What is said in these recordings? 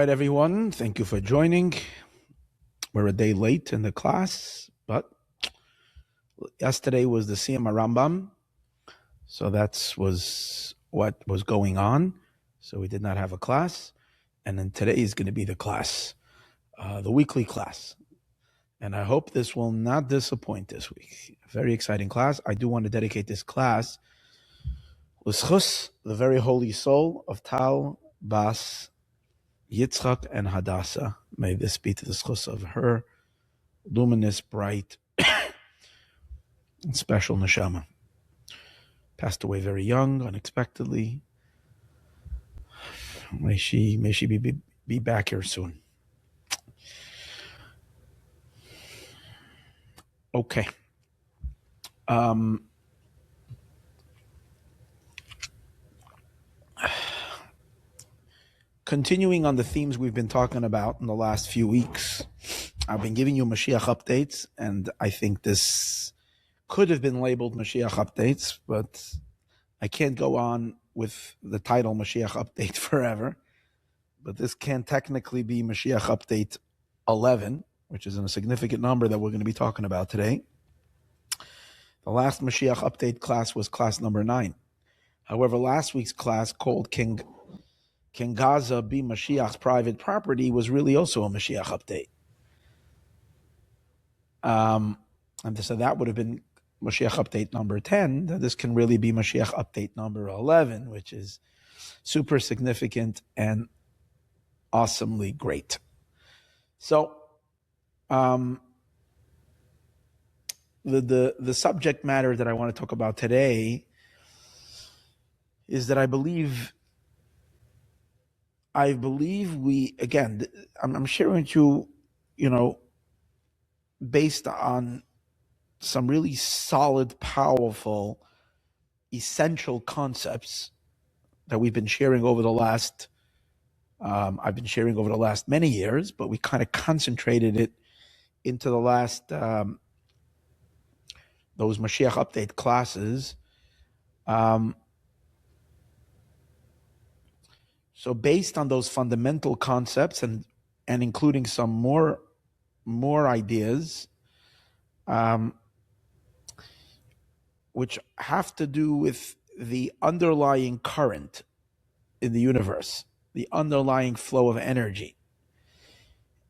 right, everyone. Thank you for joining. We're a day late in the class, but yesterday was the Siyum HaRambam, so that was what was going on. So we did not have a class, and then today is going to be the class, the weekly class. And I hope this will not disappoint this week. A very exciting class. I do want to dedicate this class l'schus, the very holy soul of Tal Bas Yitzchak and Hadassah. May this be to the schus of her luminous, bright, and special neshama. Passed away very young, unexpectedly. May she be back here soon. Okay. Continuing on the themes we've been talking about in the last few weeks, I've been giving you Moshiach updates, and I think this could have been labeled Moshiach updates, but I can't go on with the title Moshiach update forever. But this can technically be Moshiach update 11, which is a significant number that we're going to be talking about today. The last Moshiach update class was class number 9. However, last week's class, called Can Gaza be Mashiach's private property, was really also a Mashiach update. And so that would have been Mashiach update number 10. This can really be Mashiach update number 11, which is super significant and awesomely great. So the subject matter that I want to talk about today is that I believe we, again, I'm sharing with you, based on some really solid, powerful, essential concepts that we've been sharing over the last, I've been sharing over the last many years, but we kind of concentrated it into the last, those Mashiach update classes. So based on those fundamental concepts and including some more ideas, which have to do with the underlying current in the universe, the underlying flow of energy,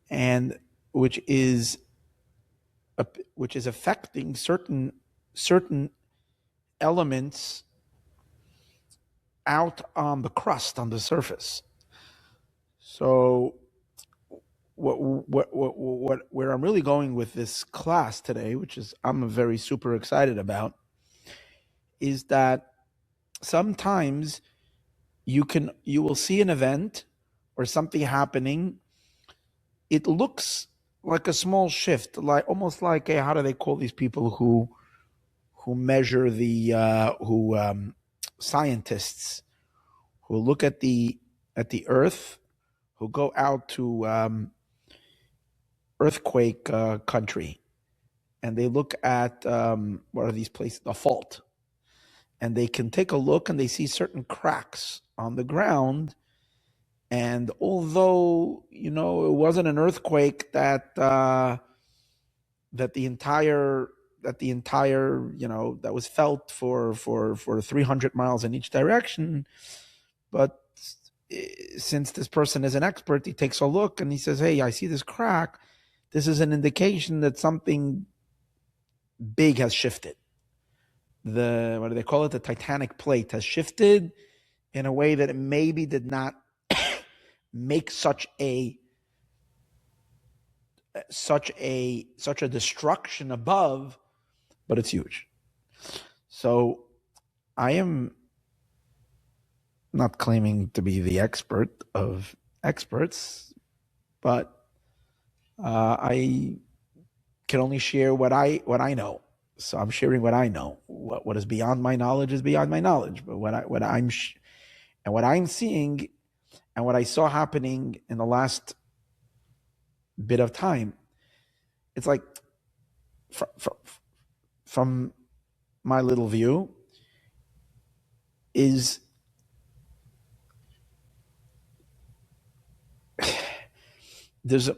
and which is affecting certain elements out on the crust, on the surface. So where I'm really going with this class today, which is I'm very super excited about, is that sometimes you will see an event or something happening. It looks like a small shift, like almost like how do they call these people who measure the scientists who look at the earth, who go out to earthquake country, and they look at what are these places, the fault, and they can take a look and they see certain cracks on the ground. And although it wasn't an earthquake that the entire that was felt for 300 miles in each direction, but since this person is an expert, he takes a look and he says, hey, I see this crack. This is an indication that something big has shifted. What do they call it? The tectonic plate has shifted in a way that it maybe did not make such a destruction above, but it's huge. So I am not claiming to be the expert of experts, but I can only share what I know. So I'm sharing what I know. What is beyond my knowledge is beyond my knowledge. But what I'm seeing, and what I saw happening in the last bit of time, it's like from my little view is there's a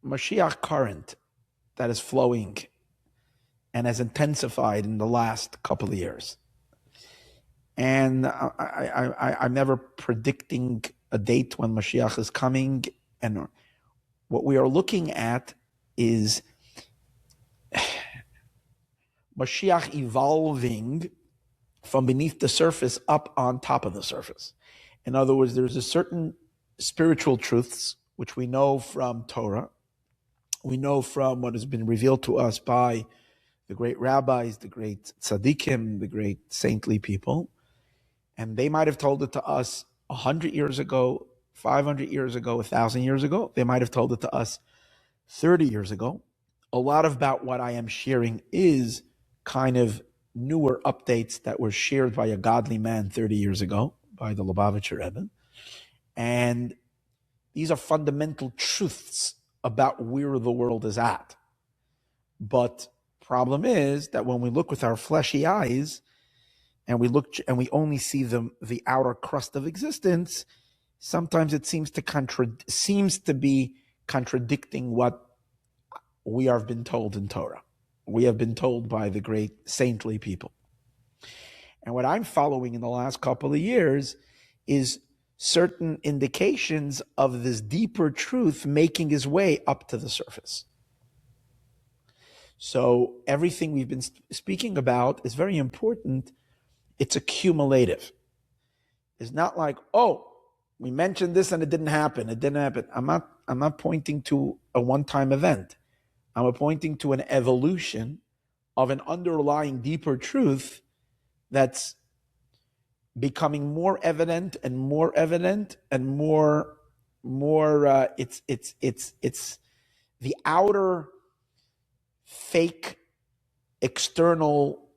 Moshiach current that is flowing and has intensified in the last couple of years. And I'm never predicting a date when Mashiach is coming. And what we are looking at is Mashiach evolving from beneath the surface up on top of the surface. In other words, there's a certain spiritual truths which we know from Torah, we know from what has been revealed to us by the great rabbis, the great tzaddikim, the great saintly people, and they might have told it to us 100 years ago, 500 years ago, 1,000 years ago. They might have told it to us 30 years ago. A lot about what I am sharing is kind of newer updates that were shared by a godly man 30 years ago, by the Lubavitcher Rebbe. And these are fundamental truths about where the world is at. But problem is that when we look with our fleshy eyes and we look and we only see the outer crust of existence, sometimes it seems to be contradicting what we have been told in Torah. We have been told by the great saintly people. And what I'm following in the last couple of years is certain indications of this deeper truth making its way up to the surface. So everything we've been speaking about is very important. It's accumulative. It's not like, oh, we mentioned this and it didn't happen. It didn't happen. I'm not pointing to a one-time event. I'm pointing to an evolution of an underlying deeper truth that's becoming more evident and more evident and more. It's the outer fake external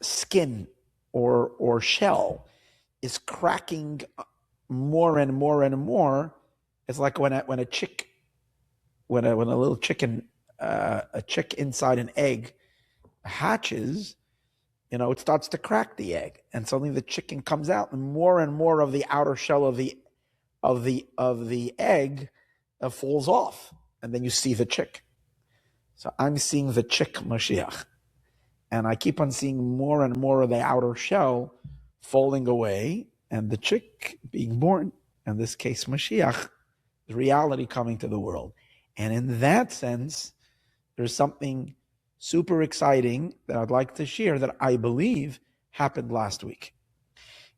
skin or shell is cracking more and more and more. It's like when a little chicken, a chick inside an egg hatches, it starts to crack the egg, and suddenly the chicken comes out, and more of the outer shell of the egg falls off, and then you see the chick. So I'm seeing the chick Moshiach, and I keep on seeing more and more of the outer shell falling away, and the chick being born. In this case, Moshiach, the reality coming to the world. And in that sense, there's something super exciting that I'd like to share that I believe happened last week.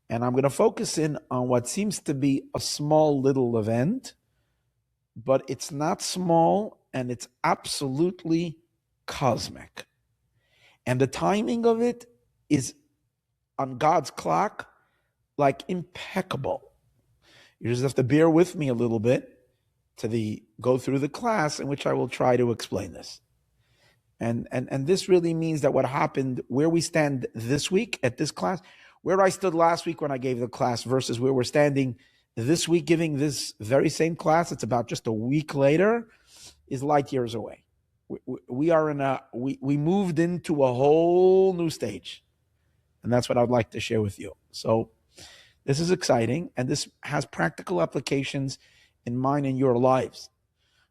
And I'm going to focus in on what seems to be a small little event, but it's not small and it's absolutely cosmic. And the timing of it is on God's clock, like impeccable. You just have to bear with me a little bit to go through the class in which I will try to explain this. And this really means that what happened, where we stand this week at this class, where I stood last week when I gave the class versus where we're standing this week giving this very same class, it's about just a week later, is light years away. We moved into a whole new stage. And that's what I'd like to share with you. So this is exciting, and this has practical applications in mine and your lives,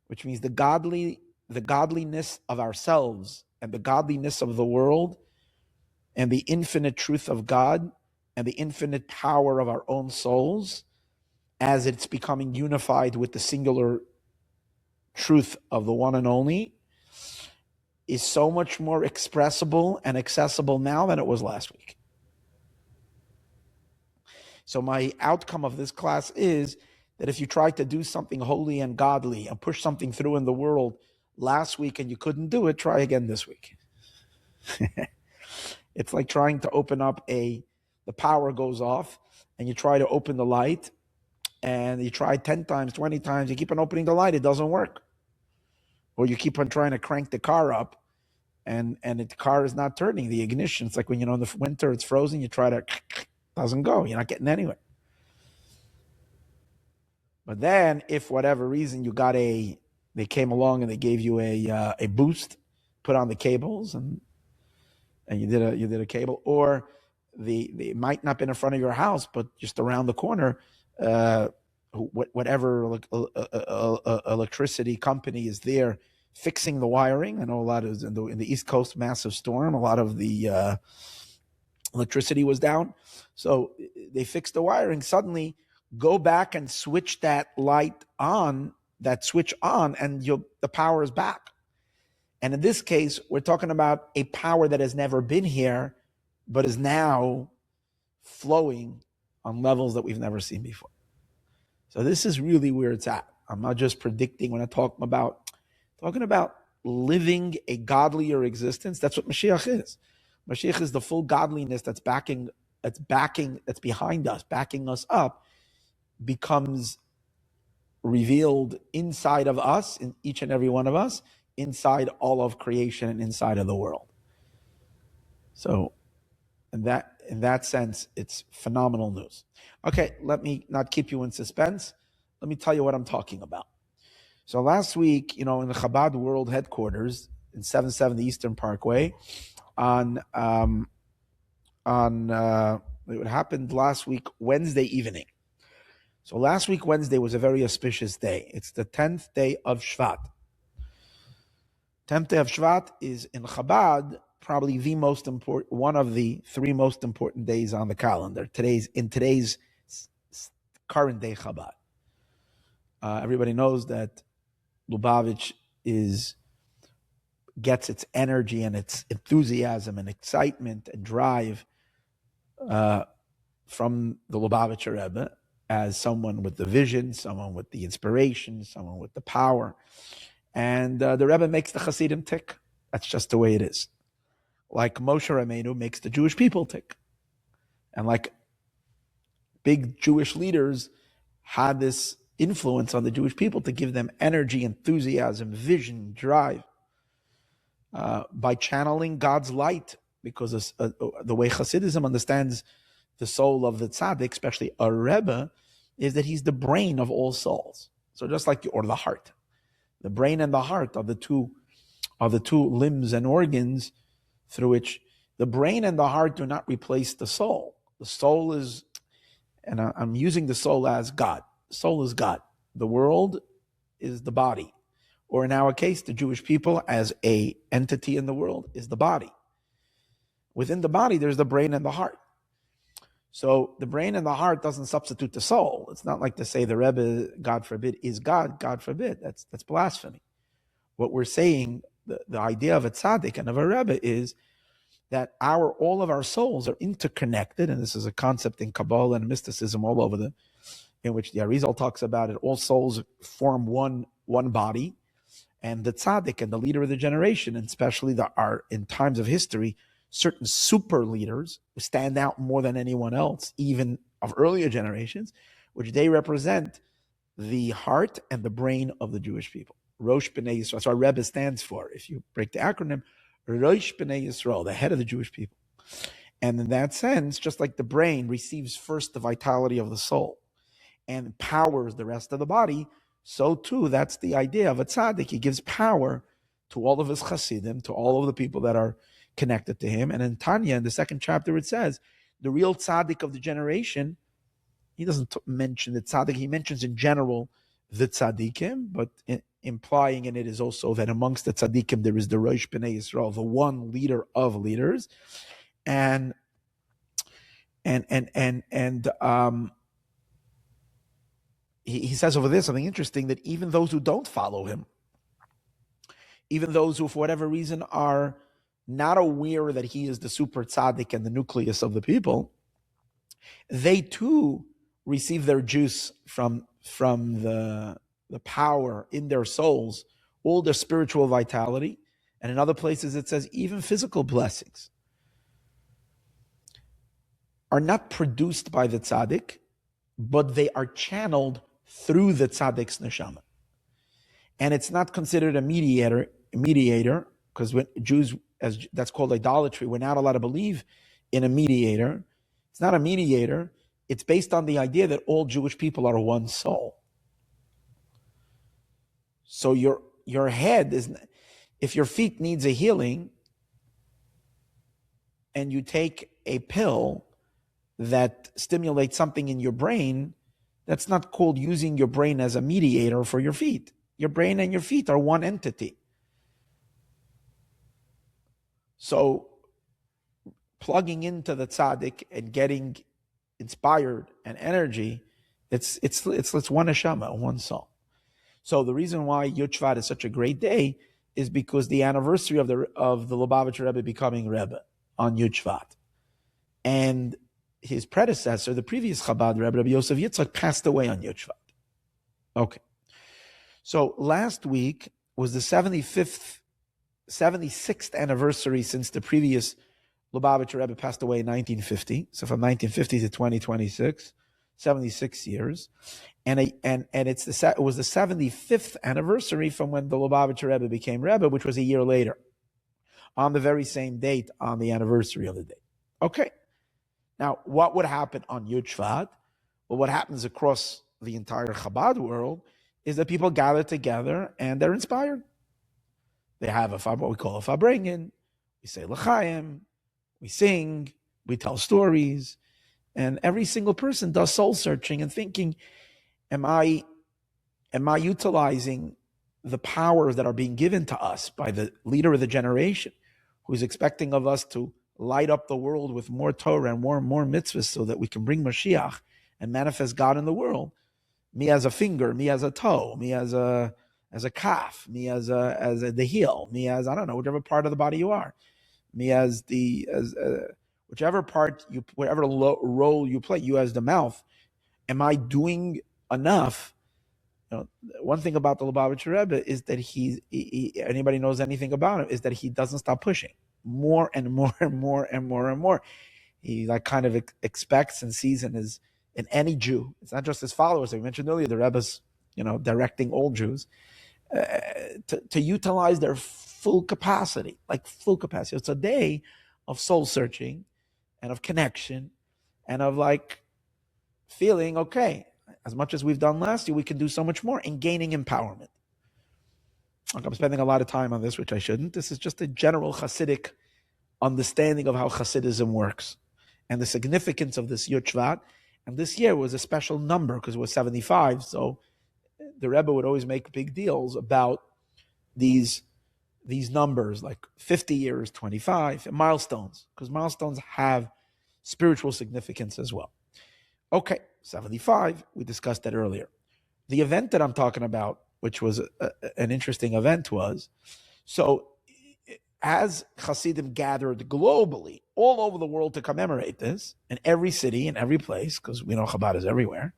which means the godliness of ourselves and the godliness of the world and the infinite truth of God and the infinite power of our own souls as it's becoming unified with the singular truth of the one and only is so much more expressible and accessible now than it was last week. So my outcome of this class is that if you tried to do something holy and godly and push something through in the world last week and you couldn't do it, try again this week. It's like trying to open up the power goes off and you try to open the light and you try 10 times, 20 times, you keep on opening the light, it doesn't work. Or you keep on trying to crank the car up and the car is not turning, the ignition. It's like when, in the winter, it's frozen, you try to, doesn't go, you're not getting anywhere. But then if for whatever reason they came along and they gave you a boost, put on the cables and you did a cable, or they might not be in front of your house, but just around the corner, whatever electricity company is there fixing the wiring. I know a lot of in the East Coast massive storm, a lot of the electricity was down. So they fixed the wiring. Suddenly, go back and switch that light on, that switch on, and the power is back. And in this case, we're talking about a power that has never been here, but is now flowing on levels that we've never seen before. So this is really where it's at. I'm not just predicting when I talking about living a godlier existence. That's what Moshiach is. Moshiach is the full godliness that's behind us, backing us up, becomes revealed inside of us, in each and every one of us, inside all of creation and inside of the world. So in that sense, it's phenomenal news. Okay, let me not keep you in suspense. Let me tell you what I'm talking about. So last week, in the Chabad World Headquarters in 770 Eastern Parkway, what happened last week, Wednesday evening. So last week, Wednesday, was a very auspicious day. It's the 10th day of Shvat. 10th day of Shvat is in Chabad probably the most important, one of the three most important days on the calendar. In today's current day Chabad. Everybody knows that Lubavitch gets its energy and its enthusiasm and excitement and drive from the Lubavitcher Rebbe as someone with the vision, someone with the inspiration, someone with the power. And the Rebbe makes the Hasidim tick. That's just the way it is. Like Moshe Rabbeinu makes the Jewish people tick. And like big Jewish leaders had this influence on the Jewish people to give them energy, enthusiasm, vision, drive, by channeling God's light, because the way Chassidism understands the soul of the tzaddik, especially a Rebbe, is that he's the brain of all souls. So just like or the heart. The brain and the heart are the two limbs and organs through which the brain and the heart do not replace the soul. The soul is, and I'm using the soul as God. The soul is God. The world is the body. Or in our case, the Jewish people as a entity in the world is the body. Within the body, there's the brain and the heart. So the brain and the heart doesn't substitute the soul. It's not like to say the Rebbe, God forbid, is God. God forbid. That's blasphemy. What we're saying, the idea of a tzaddik and of a Rebbe is that all of our souls are interconnected, and this is a concept in Kabbalah and mysticism all over in which the Arizal talks about it. All souls form one body, and the tzaddik and the leader of the generation, and especially in times of history, certain super leaders who stand out more than anyone else, even of earlier generations, which they represent the heart and the brain of the Jewish people. Rosh B'nai Yisrael. That's what Rebbe stands for. If you break the acronym, Rosh B'nai Yisrael, the head of the Jewish people. And in that sense, just like the brain receives first the vitality of the soul and powers the rest of the body, so too, that's the idea of a tzaddik. He gives power to all of his chassidim, to all of the people that are connected to him. And in Tanya, in the second chapter, it says, the real tzaddik of the generation, he doesn't mention the tzaddik, he mentions in general the tzaddikim, but implying in it is also that amongst the tzaddikim there is the Rosh B'nai Yisrael, the one leader of leaders. And he says over there something interesting, that even those who don't follow him, even those who for whatever reason are not aware that he is the super tzaddik and the nucleus of the people, they too receive their juice from the power in their souls, all their spiritual vitality. And in other places it says even physical blessings are not produced by the tzaddik, but they are channeled through the tzaddik's neshama. And it's not considered a mediator, because when Jews, that's called idolatry, we're not allowed to believe in a mediator. It's not a mediator. It's based on the idea that all Jewish people are one soul. So your head is, if your feet needs a healing, and you take a pill that stimulates something in your brain, That's not called using your brain as a mediator for your feet. Your brain and your feet are one entity. So plugging into the tzaddik and getting inspired and energy, it's one neshama, one soul. So the reason why Yud Shvat is such a great day is because the anniversary of the Lubavitcher Rebbe becoming Rebbe on Yud Shvat. And his predecessor, the previous Chabad Rebbe, Rabbi Yosef Yitzchak, passed away on Yud Shvat. Okay. So last week was the 76th anniversary since the previous Lubavitcher Rebbe passed away in 1950. So from 1950 to 2026, 76 years. And it was the 75th anniversary from when the Lubavitcher Rebbe became Rebbe, which was a year later, on the very same date, on the anniversary of the date. Okay. Now, what would happen on Yud Shvat? Well, what happens across the entire Chabad world is that people gather together and they're inspired. They have what we call a farbrengen. We say l'chaim, we sing, we tell stories, and every single person does soul searching and thinking, am I utilizing the powers that are being given to us by the leader of the generation, who's expecting of us to light up the world with more Torah and more mitzvahs so that we can bring Moshiach and manifest God in the world? Me as a finger, me as a toe, me as a calf, me as the heel, me as, I don't know, whichever part of the body you are, me as whichever part whatever role you play, you as the mouth. Am I doing enough? One thing about the Lubavitcher Rebbe is that anybody knows anything about him, is that he doesn't stop pushing more and more and more and more and more. He kind of expects and sees in any Jew. It's not just his followers. We mentioned earlier the Rebbe's, directing all Jews to utilize their full capacity, full capacity. It's a day of soul searching and of connection and of feeling, okay, as much as we've done last year, we can do so much more, and gaining empowerment. I'm spending a lot of time on this, which I shouldn't. This is just a general Hasidic understanding of how Chassidism works and the significance of this Yud Shvat. And this year was a special number because it was 75. So the Rebbe would always make big deals about these numbers, like 50 years, 25, and milestones, because milestones have spiritual significance as well. Okay, 75, we discussed that earlier. The event that I'm talking about, which was an interesting event, was, so as Hasidim gathered globally, all over the world to commemorate this, in every city, in every place, because we know Chabad is everywhere,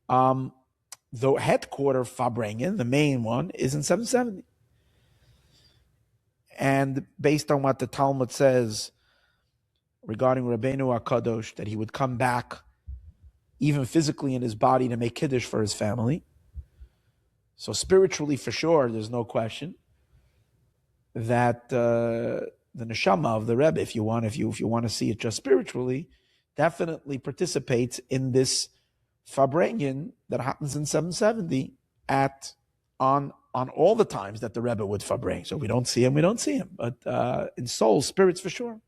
the headquarter farbrengen, the main one, is in 770. And based on what the Talmud says regarding Rabbeinu HaKadosh, that he would come back even physically in his body to make Kiddush for his family. So spiritually, for sure, there's no question that the neshama of the Rebbe, if you want to see it just spiritually, definitely participates in this farbrengen that happens in 770 on all the times that the Rebbe would farbreng. So if we don't see him, we don't see him. But in soul, spirits for sure.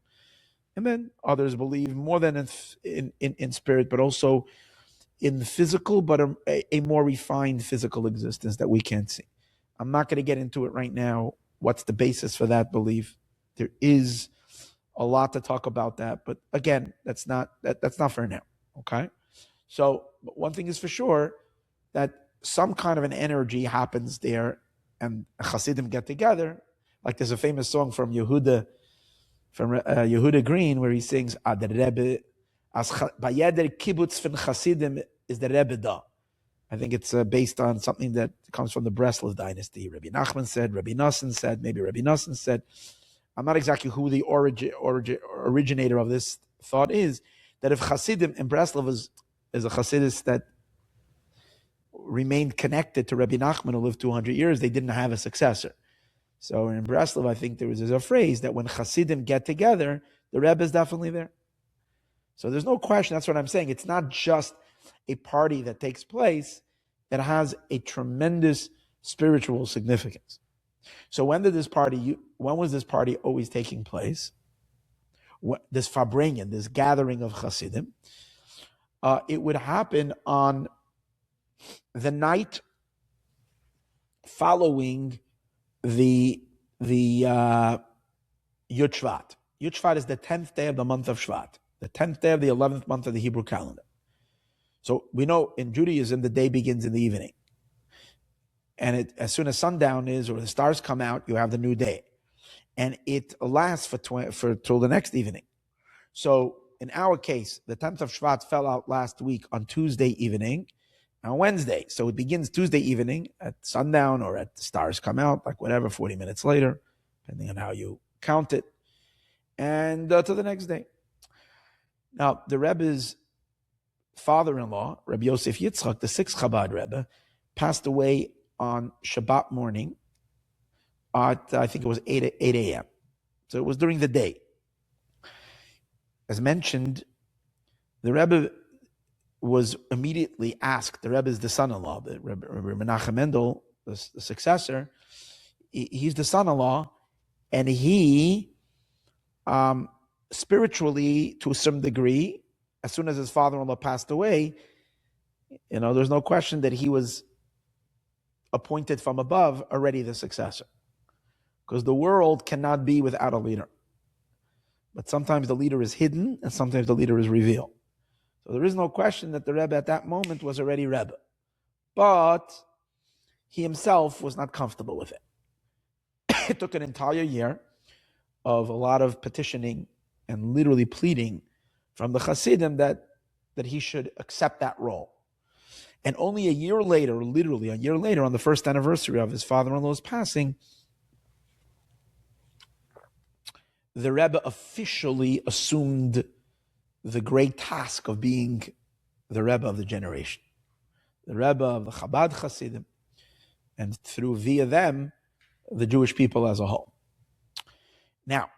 And then others believe more than in spirit, but also in physical, but a more refined physical existence that we can't see. I'm not going to get into it right now. What's the basis for that belief? There is a lot to talk about that, but again, that's not for now. Okay, so one thing is for sure, that some kind of an energy happens there, and Hasidim get together. Like there's a famous song from Yehuda Green where he sings, "Ad Rebbe as Bayeder Kibbutz von Chasidim is the Rebbe da." I think it's based on something that comes from the Breslov dynasty. Rabbi Nachman said, Rabbi Nosson said, maybe Rabbi Nosson said. I'm not exactly who the originator of this thought is, that if Chasidim in Breslov is a Chassidus that remained connected to Rabbi Nachman, who lived 200 years, they didn't have a successor. So in Breslov, I think there's a phrase that when Chasidim get together, the Rebbe is definitely there. So there's no question, that's what I'm saying. It's not just a party that takes place, that has a tremendous spiritual significance. So when was this party always taking place? This farbrengen, this gathering of Chasidim, it would happen on the night following the Yud Shvat. Yud Shvat is the 10th day of the month of Shvat, the 10th day of the 11th month of the Hebrew calendar. So we know in Judaism, the day begins in the evening. And as soon as sundown is, or the stars come out, you have the new day. And it lasts for till the next evening. So in our case, the 10th of Shvat fell out last week on Tuesday evening, on Wednesday. So it begins Tuesday evening at sundown or at the stars come out, like whatever, 40 minutes later, depending on how you count it, and to the next day. Now, the Rebbe's father-in-law, Rabbi Yosef Yitzchak, the sixth Chabad Rebbe, passed away on Shabbat morning at, I think it was 8 a.m. So it was during the day. As mentioned, the Rebbe was immediately asked, the Rebbe is the son-in-law, the Rebbe Menachem Mendel, the successor, he's the son-in-law, and he, spiritually, to some degree, as soon as his father-in-law passed away, there's no question that he was appointed from above, already the successor. Because the world cannot be without a leader. But sometimes the leader is hidden, and sometimes the leader is revealed. So there is no question that the Rebbe at that moment was already Rebbe. But he himself was not comfortable with it. It took an entire year of a lot of petitioning and literally pleading from the Chassidim that he should accept that role. And only a year later, literally a year later, on the first anniversary of his father-in-law's passing, the Rebbe officially assumed the great task of being the Rebbe of the generation, the Rebbe of the Chabad Chassidim, and via them, the Jewish people as a whole. Now,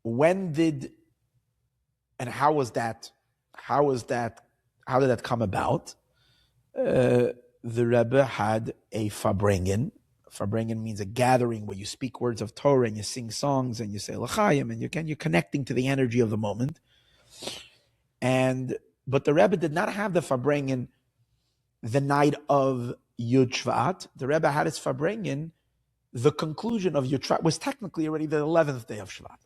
when did and how was that? How did that come about? The Rebbe had a farbrengen. Farbrengen means a gathering where you speak words of Torah and you sing songs and you say l'chaim and you're connecting to the energy of the moment. But the Rebbe did not have the farbrengen the night of Yud Shvat. The Rebbe had his farbrengen. The conclusion of Yud Shvat was technically already the 11th day of Shvat.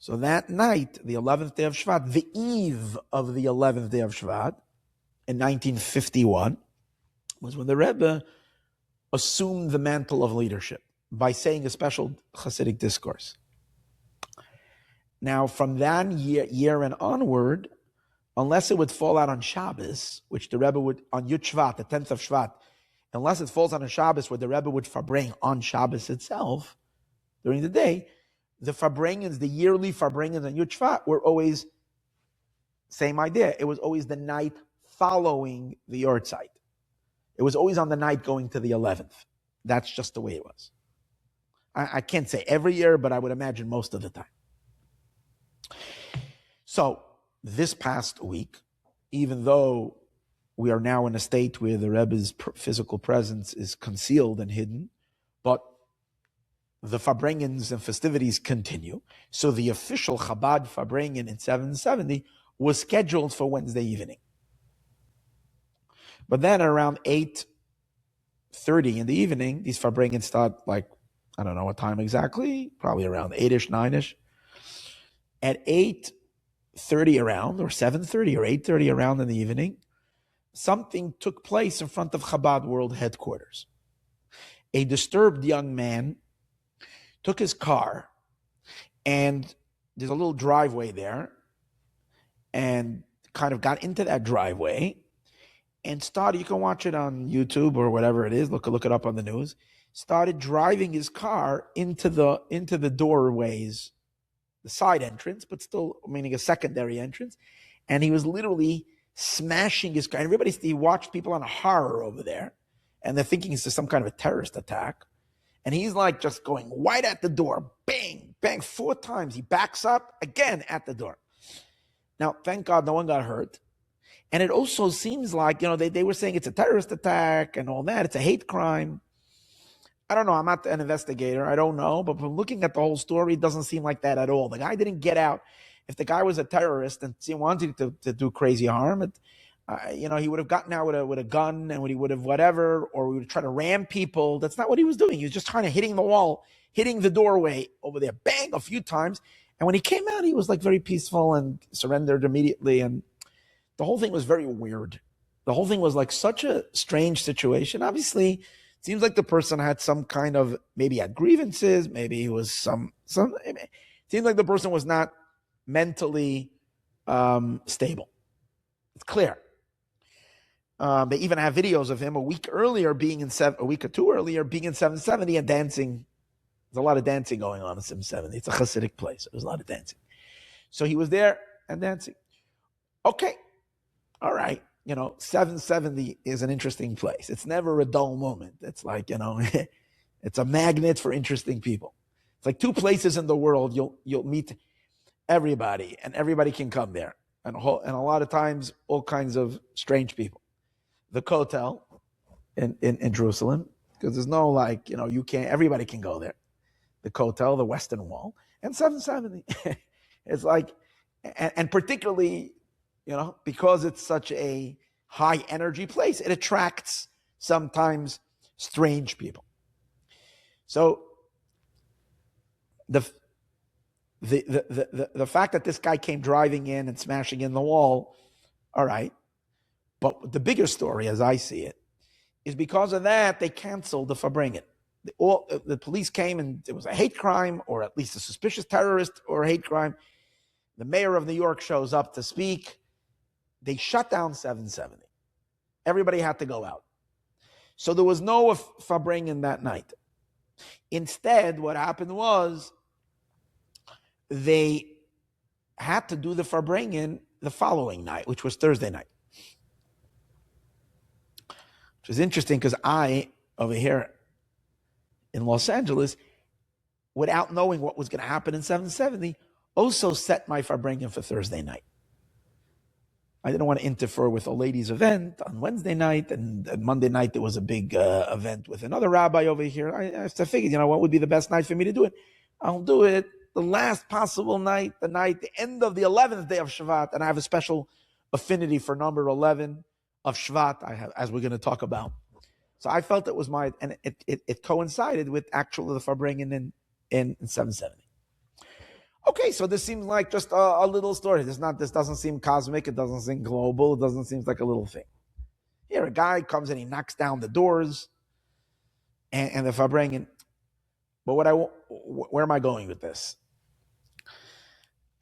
So that night, the 11th day of Shvat, the eve of the 11th day of Shvat, in 1951, was when the Rebbe assumed the mantle of leadership by saying a special Hasidic discourse. Now, from that year and onward, unless it would fall out on Shabbos, which the Rebbe would, on Yud Shvat, the 10th of Shvat, unless it falls on a Shabbos where the Rebbe would farbrengen on Shabbos itself, during the day, the farbrengens, the yearly farbrengens on Yud Shvat were always, same idea, it was always the night following the Yortzeit. It was always on the night going to the 11th. That's just the way it was. I can't say every year, but I would imagine most of the time. So this past week, even though we are now in a state where the Rebbe's physical presence is concealed and hidden, but the farbrengens and festivities continue. So the official Chabad farbrengen in 770 was scheduled for Wednesday evening. But then around 8:30 in the evening, these farbrengens start, like, I don't know what time exactly, probably around 8-ish, 9-ish. At 8:30 around, or 7:30 or 8:30 around in the evening, something took place in front of Chabad World Headquarters. A disturbed young man took his car, and there's a little driveway there, and kind of got into that driveway, and started, you can watch it on YouTube or whatever it is, look it up on the news, started driving his car into the doorways, the side entrance, but still meaning a secondary entrance, and he was literally smashing his car. He watched people on horror over there, and they're thinking it's just some kind of a terrorist attack. And he's like just going right at the door, bang, bang, 4 times. He backs up again at the door. Now, thank God no one got hurt. And it also seems like, they were saying it's a terrorist attack and all that. It's a hate crime. I don't know. I'm not an investigator. I don't know. But from looking at the whole story, it doesn't seem like that at all. The guy didn't get out. If the guy was a terrorist and wanted to do crazy harm, he would have gotten out with a gun and he would have whatever, or we would try to ram people. That's not what he was doing. He was just trying to hitting the wall, hitting the doorway over there, bang, a few times. And when he came out, he was like very peaceful and surrendered immediately. And the whole thing was very weird. The whole thing was like such a strange situation. Obviously, it seems like the person had some kind of, maybe had grievances, maybe he was it seems like the person was not mentally stable. It's clear. They even have videos of him a week or two earlier being in 770 and dancing. There's a lot of dancing going on in 770. It's a Hasidic place. There's a lot of dancing. So he was there and dancing. Okay. All right. 770 is an interesting place. It's never a dull moment. It's like, it's a magnet for interesting people. It's like two places in the world you'll meet everybody and everybody can come there. And a lot of times, all kinds of strange people. The Kotel in Jerusalem, because there's no everybody can go there. The Kotel, the Western Wall, and 770. It's like, and particularly, because it's such a high energy place, it attracts sometimes strange people. So the fact that this guy came driving in and smashing in the wall, all right. But the bigger story, as I see it, is because of that, they canceled the farbrengen. The police came and it was a hate crime, or at least a suspicious terrorist or hate crime. The mayor of New York shows up to speak. They shut down 770. Everybody had to go out. So there was no farbrengen that night. Instead, what happened was they had to do the farbrengen the following night, which was Thursday night. Which is interesting because I, over here in Los Angeles, without knowing what was going to happen in 770, also set my farbrengen for Thursday night. I didn't want to interfere with a ladies' event on Wednesday night, and Monday night there was a big event with another rabbi over here. I figured, what would be the best night for me to do it? I'll do it the last possible night, the end of the 11th day of Shvat, and I have a special affinity for number 11 of Shvat, as we're going to talk about. So I felt it was and it coincided with actually the farbrengen in 770. Okay, so this seems like just a little story. This doesn't seem cosmic. It doesn't seem global. It doesn't seem like a little thing. Here, a guy comes and he knocks down the doors, and the farbrengen. But where am I going with this?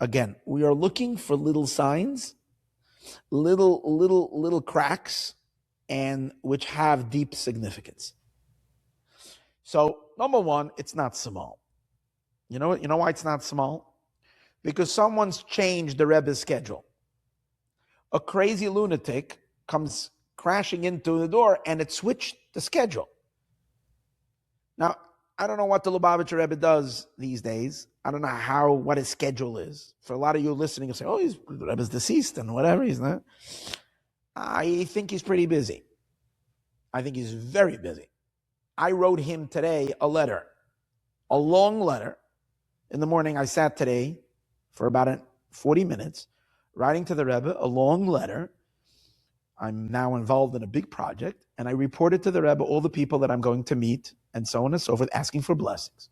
Again, we are looking for little signs, little cracks, and which have deep significance. So, number one, it's not small. You know why it's not small? Because someone's changed the Rebbe's schedule. A crazy lunatic comes crashing into the door and it switched the schedule. Now, I don't know what the Lubavitcher Rebbe does these days. I don't know what his schedule is. For a lot of you listening, you'll say, the Rebbe's deceased and whatever, he's not. I think he's pretty busy. I think he's very busy. I wrote him today a letter, a long letter. In the morning, I sat today for about 40 minutes, writing to the Rebbe a long letter. I'm now involved in a big project, and I reported to the Rebbe all the people that I'm going to meet, and so on and so forth, asking for blessings.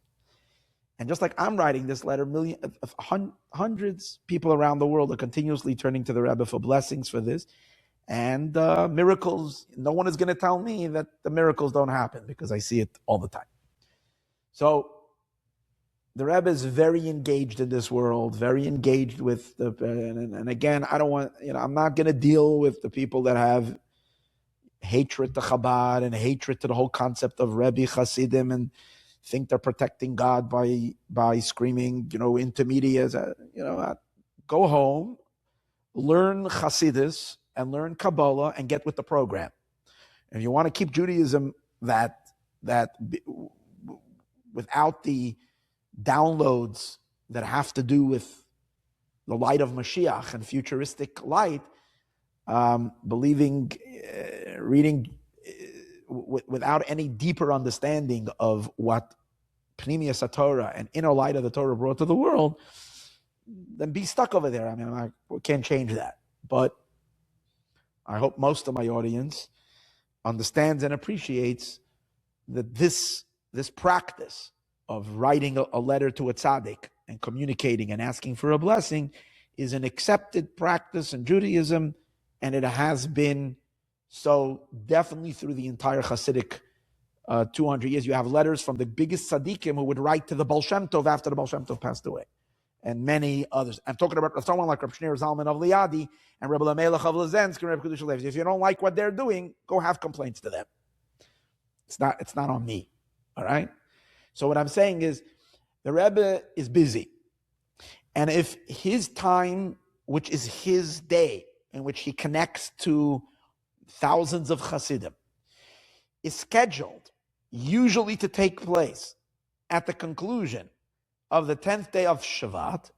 And just like I'm writing this letter, hundreds of people around the world are continuously turning to the Rebbe for blessings for this. And miracles, no one is going to tell me that the miracles don't happen because I see it all the time. So the Rebbe is very engaged in this world, very engaged with and again, I don't want, I'm not going to deal with the people that have hatred to Chabad and hatred to the whole concept of Rebbe Chassidim and think they're protecting God by screaming, intermediates. Go home, learn Chassidus and learn Kabbalah and get with the program. If you want to keep Judaism that without the downloads that have to do with the light of Moshiach and futuristic light, believing, reading without any deeper understanding of what Pnimius HaTorah and inner light of the Torah brought to the world, then be stuck over there. I mean, we can't change that. But I hope most of my audience understands and appreciates that this practice of writing a letter to a tzaddik and communicating and asking for a blessing is an accepted practice in Judaism, and it has been so definitely through the entire Hasidic 200 years. You have letters from the biggest tzaddikim who would write to the Baal Shem Tov after the Baal Shem Tov passed away, and many others. I'm talking about someone like Rabbi Shneur Zalman of Liadi and Rebbe Lamelech of Lazensk and Rebbe Kedush Levi. If you don't like what they're doing, go have complaints to them. It's not on me. All right? So what I'm saying is the Rebbe is busy. And if his time, which is his day, in which he connects to thousands of Chassidim, is scheduled usually to take place at the conclusion of the 10th day of Shvat,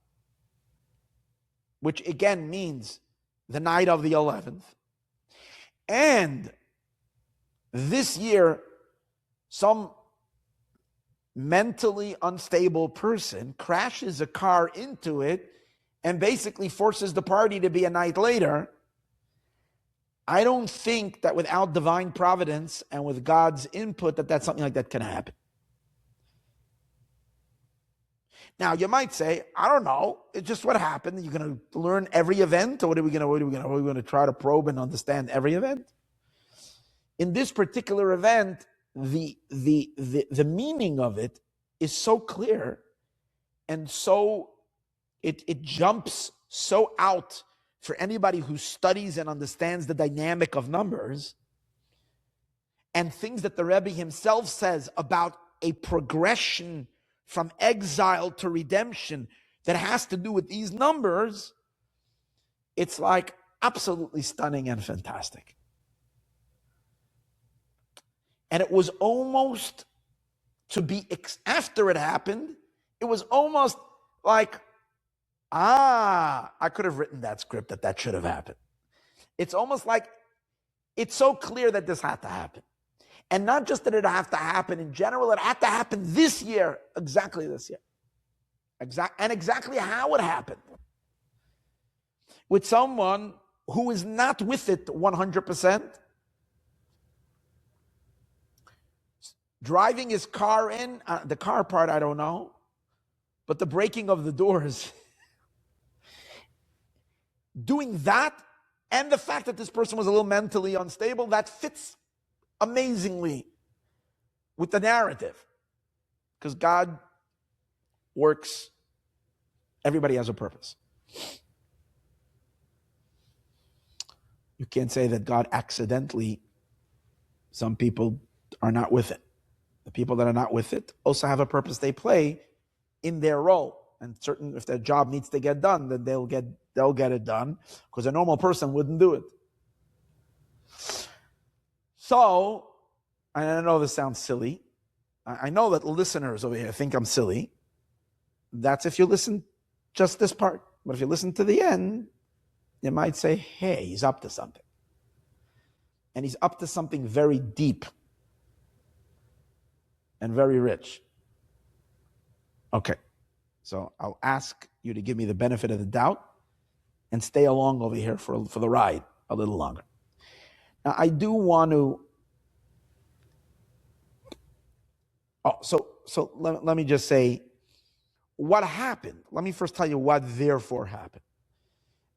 which again means the night of the 11th, and this year, some mentally unstable person crashes a car into it and basically forces the party to be a night later, I don't think that without divine providence and with God's input that something like that can happen. Now you might say, I don't know, it's just what happened. You're going to learn every event, or what are we going to try to probe and understand every event? In this particular event, the meaning of it is so clear, and so it jumps so out for anybody who studies and understands the dynamic of numbers, and things that the Rebbe himself says about a progression from exile to redemption that has to do with these numbers. It's like absolutely stunning and fantastic. And it was almost to be, after it happened, it was almost like, I could have written that script that should have happened. It's almost like, it's so clear that this had to happen. And not just that it had to happen in general, it had to happen this year, exactly this year. And exactly how it happened. With someone who is not with it 100%, driving his car in, the car part I don't know, but the breaking of the doors, doing that, and the fact that this person was a little mentally unstable, that fits amazingly with the narrative. Because God works, everybody has a purpose. You can't say that God accidentally, some people are not with it. The people that are not with it also have a purpose they play in their role. And certain, if their job needs to get done, then they'll get it done, because a normal person wouldn't do it. So, and I know this sounds silly. I know that listeners over here think I'm silly. That's if you listen just this part. But if you listen to the end, you might say, hey, he's up to something. And he's up to something very deep and very rich. Okay, so I'll ask you to give me the benefit of the doubt and stay along over here for the ride a little longer. Now, I do want to... So let me just say what happened. Let me first tell you what therefore happened.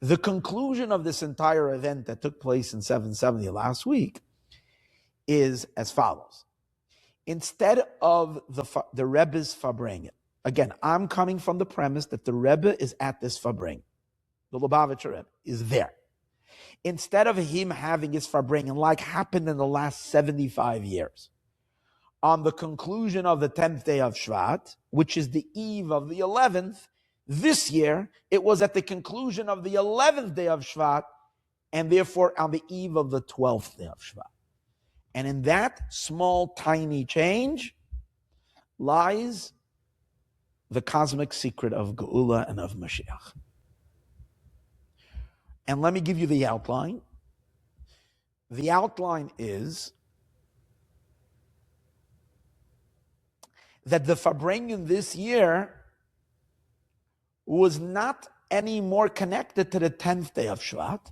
The conclusion of this entire event that took place in 770 last week is as follows. Instead of the Rebbe's farbrengen, again, I'm coming from the premise that the Rebbe is at this farbrengen. The Lubavitcher Rebbe is there. Instead of him having his farbrengen like happened in the last 75 years, on the conclusion of the 10th day of Shvat, which is the eve of the 11th, this year, it was at the conclusion of the 11th day of Shvat, and therefore on the eve of the 12th day of Shvat. And in that small, tiny change lies the cosmic secret of Geulah and of Moshiach. And let me give you the outline. The outline is that the farbrengen this year was not any more connected to the 10th day of Shvat.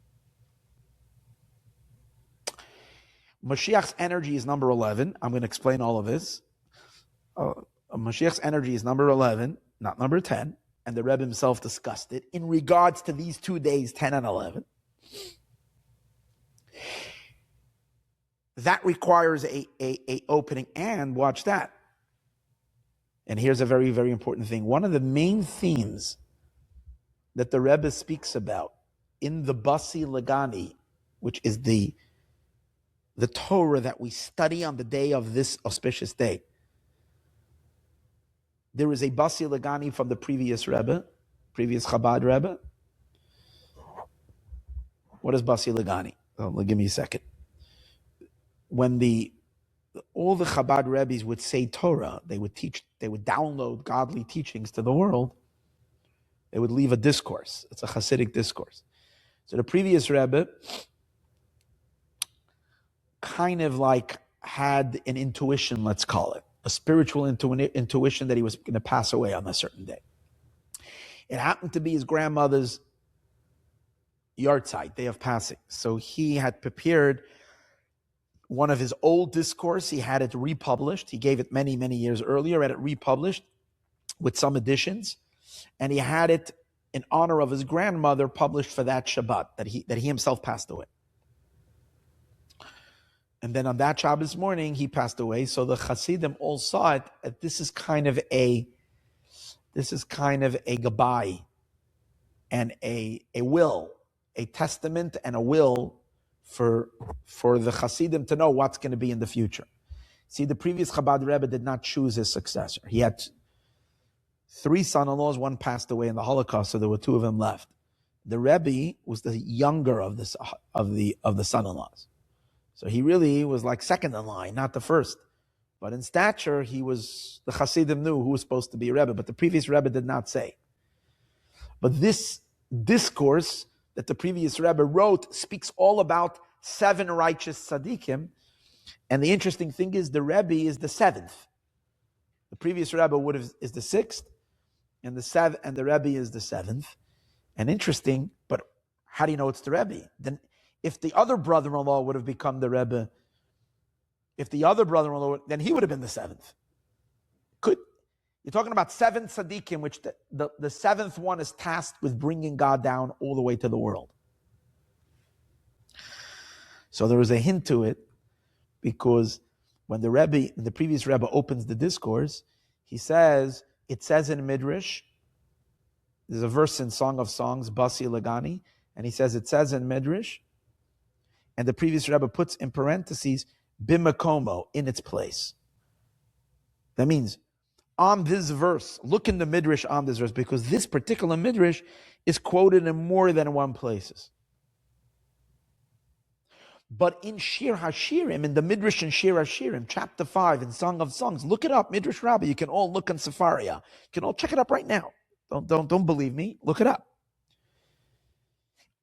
Moshiach's energy is number 11. I'm going to explain all of this. Moshiach's energy is number 11, not number 10. And the Rebbe himself discussed it in regards to these 2 days, 10 and 11. That requires a opening. And watch that. And here's a very, very important thing. One of the main themes that the Rebbe speaks about in the Basi Lagani, which is the Torah that we study on the day of this auspicious day. There is a Basi Lagani from the previous Rebbe, previous Chabad Rebbe. What is Basi Lagani? Oh, give me a second. When all the Chabad Rebbes would say Torah, they would download godly teachings to the world. They would leave a discourse. It's a Hasidic discourse. So the previous Rebbe kind of like had an intuition, let's call it, a spiritual intuition that he was going to pass away on a certain day. It happened to be his grandmother's yahrzeit, day of passing. So he had prepared one of his old discourse. He had it republished. He gave it many, many years earlier, had it republished with some additions. And he had it in honor of his grandmother published for that Shabbat, that he himself passed away. And then on that Shabbos morning, he passed away. So the Chassidim all saw it that this is kind of a goodbye and a will, a testament and a will for the Chassidim to know what's going to be in the future. See, the previous Chabad Rebbe did not choose his successor. He had 3 son-in-laws, one passed away in the Holocaust, so there were 2 of them left. The Rebbe was the younger of the son-in-laws. So he really was like second in line, not the first. But in stature, the Chassidim knew who was supposed to be a Rebbe, but the previous Rebbe did not say. But this discourse that the previous Rebbe wrote speaks all about 7 righteous tzaddikim. And the interesting thing is the Rebbe is the 7th. The previous Rebbe is the 6th, and the Rebbe is the 7th. And interesting, but how do you know it's the Rebbe? Then if the other brother-in-law would have become the Rebbe, then he would have been the 7th. You're talking about 7 tzaddikim, which the 7th one is tasked with bringing God down all the way to the world. So there is a hint to it, because when the previous Rebbe opens the discourse, it says in Midrash, there's a verse in Song of Songs, Basi Lagani, and he says it says in Midrash, and the previous Rebbe puts in parentheses, Bimakomo, in its place. That means, on this verse, look in the Midrash on this verse, because this particular Midrash is quoted in more than one places. But in Shiur HaShirim, in the Midrash in Shiur HaShirim, chapter 5, in Song of Songs, look it up, Midrash Rabbi. You can all look on Sefaria. You can all check it up right now. Don't believe me. Look it up.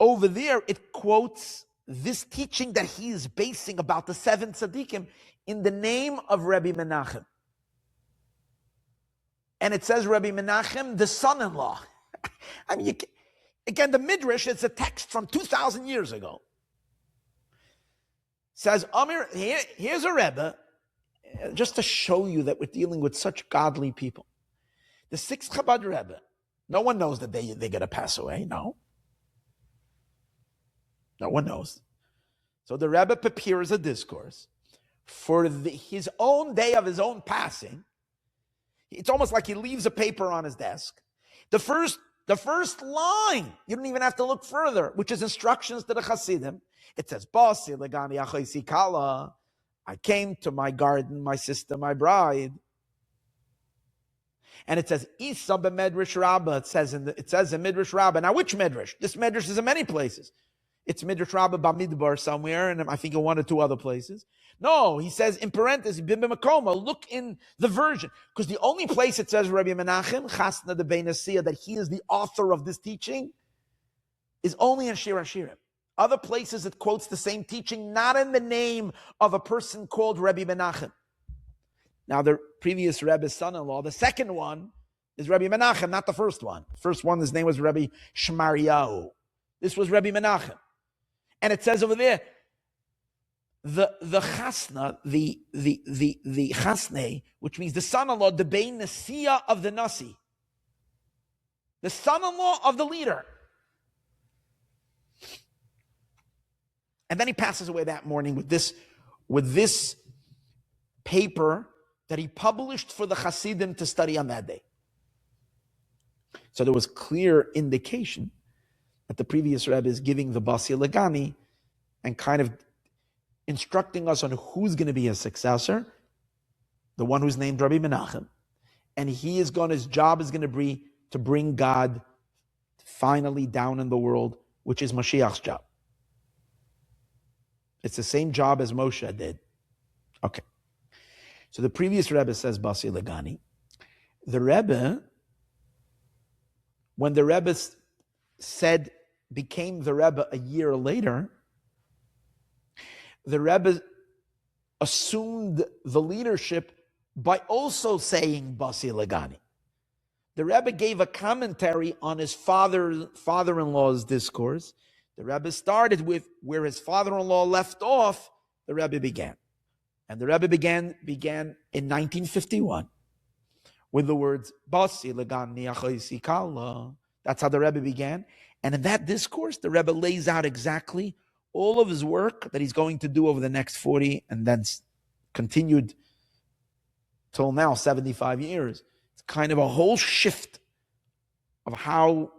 Over there, it quotes this teaching that he is basing about the 7 tzaddikim in the name of Rabbi Menachem. And it says Rabbi Menachem, the son-in-law. I mean, again, the Midrash is a text from 2,000 years ago. Says, Amir, here's a Rebbe, just to show you that we're dealing with such godly people. The 6th Chabad Rebbe, no one knows that they're going to pass away, no. No one knows. So the Rebbe prepares a discourse for his own day of his own passing. It's almost like he leaves a paper on his desk. The first line, you don't even have to look further, which is instructions to the Chassidim. It says, Basi legani achoisi kala. I came to my garden, my sister, my bride. And it says, Isa b'medrash Rabbah. It says in Midrash Rabbah. Now, which Midrash? This Midrash is in many places. It's Midrash Rabbah Bamidbar somewhere, and I think in 1 or 2 other places. No, he says in parentheses, Bim Makoma, look in the version. Because the only place it says Rabbi Menachem, Chasna de Bein Asiyah, that he is the author of this teaching, is only in Shiur HaShirim. Other places it quotes the same teaching, not in the name of a person called Rabbi Menachem. Now, the previous Rebbe's son-in-law, the second one, is Rabbi Menachem, not the first one. The first one, his name was Rabbi Shmaryahu. This was Rabbi Menachem. And it says over there, the chasna, the chasne, which means the son-in-law, the bein nasiya of the nasi, the son-in-law of the leader. And then he passes away that morning with this paper that he published for the Hasidim to study on that day. So there was clear indication that the previous Rebbe is giving the Basi Legani and kind of instructing us on who's going to be his successor, the one who's named Rabbi Menachem, and his job is going to be to bring God finally down in the world, which is Moshiach's job. It's the same job as Moshe did. Okay. So the previous Rebbe says Basi Legani. The Rebbe, when the Rebbe became the Rebbe a year later, the Rebbe assumed the leadership by also saying Basi Legani. The Rebbe gave a commentary on his father-in-law's discourse. The Rebbe started with where his father-in-law left off, the Rebbe began. And the Rebbe began in 1951 with the words, Basi Legani achoisi kala. That's how the Rebbe began. And in that discourse, the Rebbe lays out exactly all of his work that he's going to do over the next 40 and then continued till now, 75 years. It's kind of a whole shift of how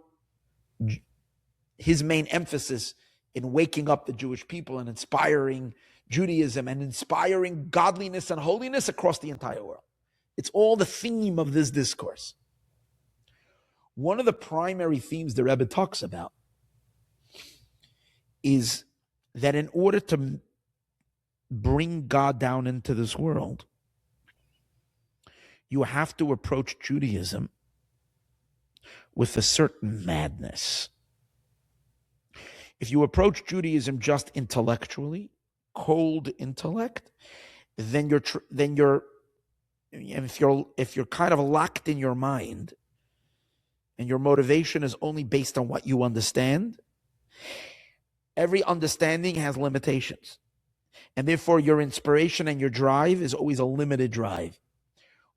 his main emphasis in waking up the Jewish people and inspiring Judaism and inspiring godliness and holiness across the entire world. It's all the theme of this discourse. One of the primary themes the Rebbe talks about is that in order to bring God down into this world, you have to approach Judaism with a certain madness. If you approach Judaism just intellectually, cold intellect, then if you're kind of locked in your mind, and your motivation is only based on what you understand, every understanding has limitations. And therefore, your inspiration and your drive is always a limited drive.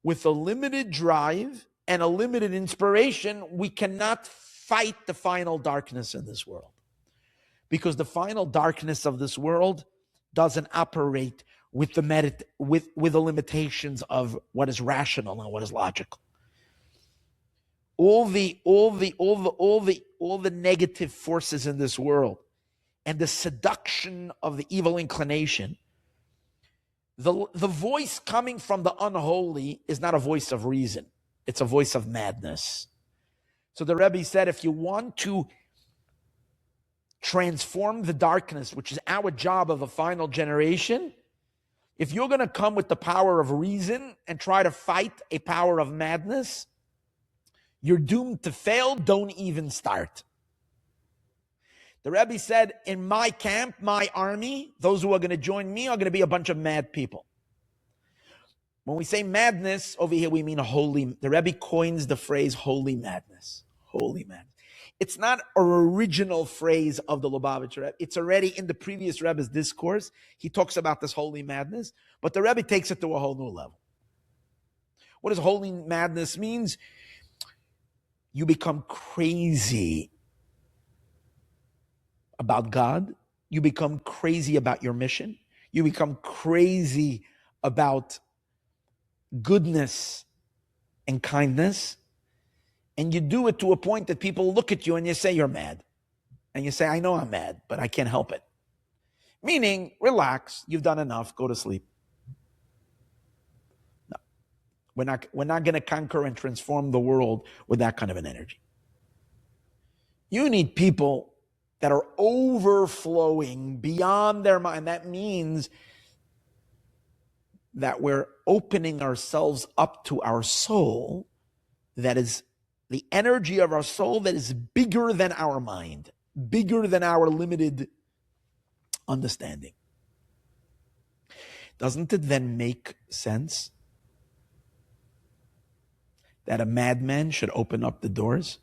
With a limited drive and a limited inspiration, we cannot fight the final darkness in this world. Because the final darkness of this world doesn't operate with the limitations of what is rational and what is logical. All the negative forces in this world and the seduction of the evil inclination, the voice coming from the unholy is not a voice of reason. It's a voice of madness. So the Rebbe said, if you want to transform the darkness, which is our job of the final generation, if you're going to come with the power of reason and try to fight a power of madness, you're doomed to fail. Don't even start. The Rebbe said, in my camp, my army, those who are going to join me are going to be a bunch of mad people. When we say madness, over here we mean holy. The Rebbe coins the phrase holy madness. Holy madness. It's not an original phrase of the Lubavitcher Rebbe. It's already in the previous Rebbe's discourse. He talks about this holy madness, but the Rebbe takes it to a whole new level. What does holy madness means? You become crazy about God. You become crazy about your mission. You become crazy about goodness and kindness. And you do it to a point that people look at you and you say you're mad. And you say, I know I'm mad, but I can't help it. Meaning, relax, you've done enough, go to sleep. No. We're not going to conquer and transform the world with that kind of an energy. You need people that are overflowing beyond their mind. That means that we're opening ourselves up to our soul, that is the energy of our soul that is bigger than our mind, bigger than our limited understanding. Doesn't it then make sense that a madman should open up the doors?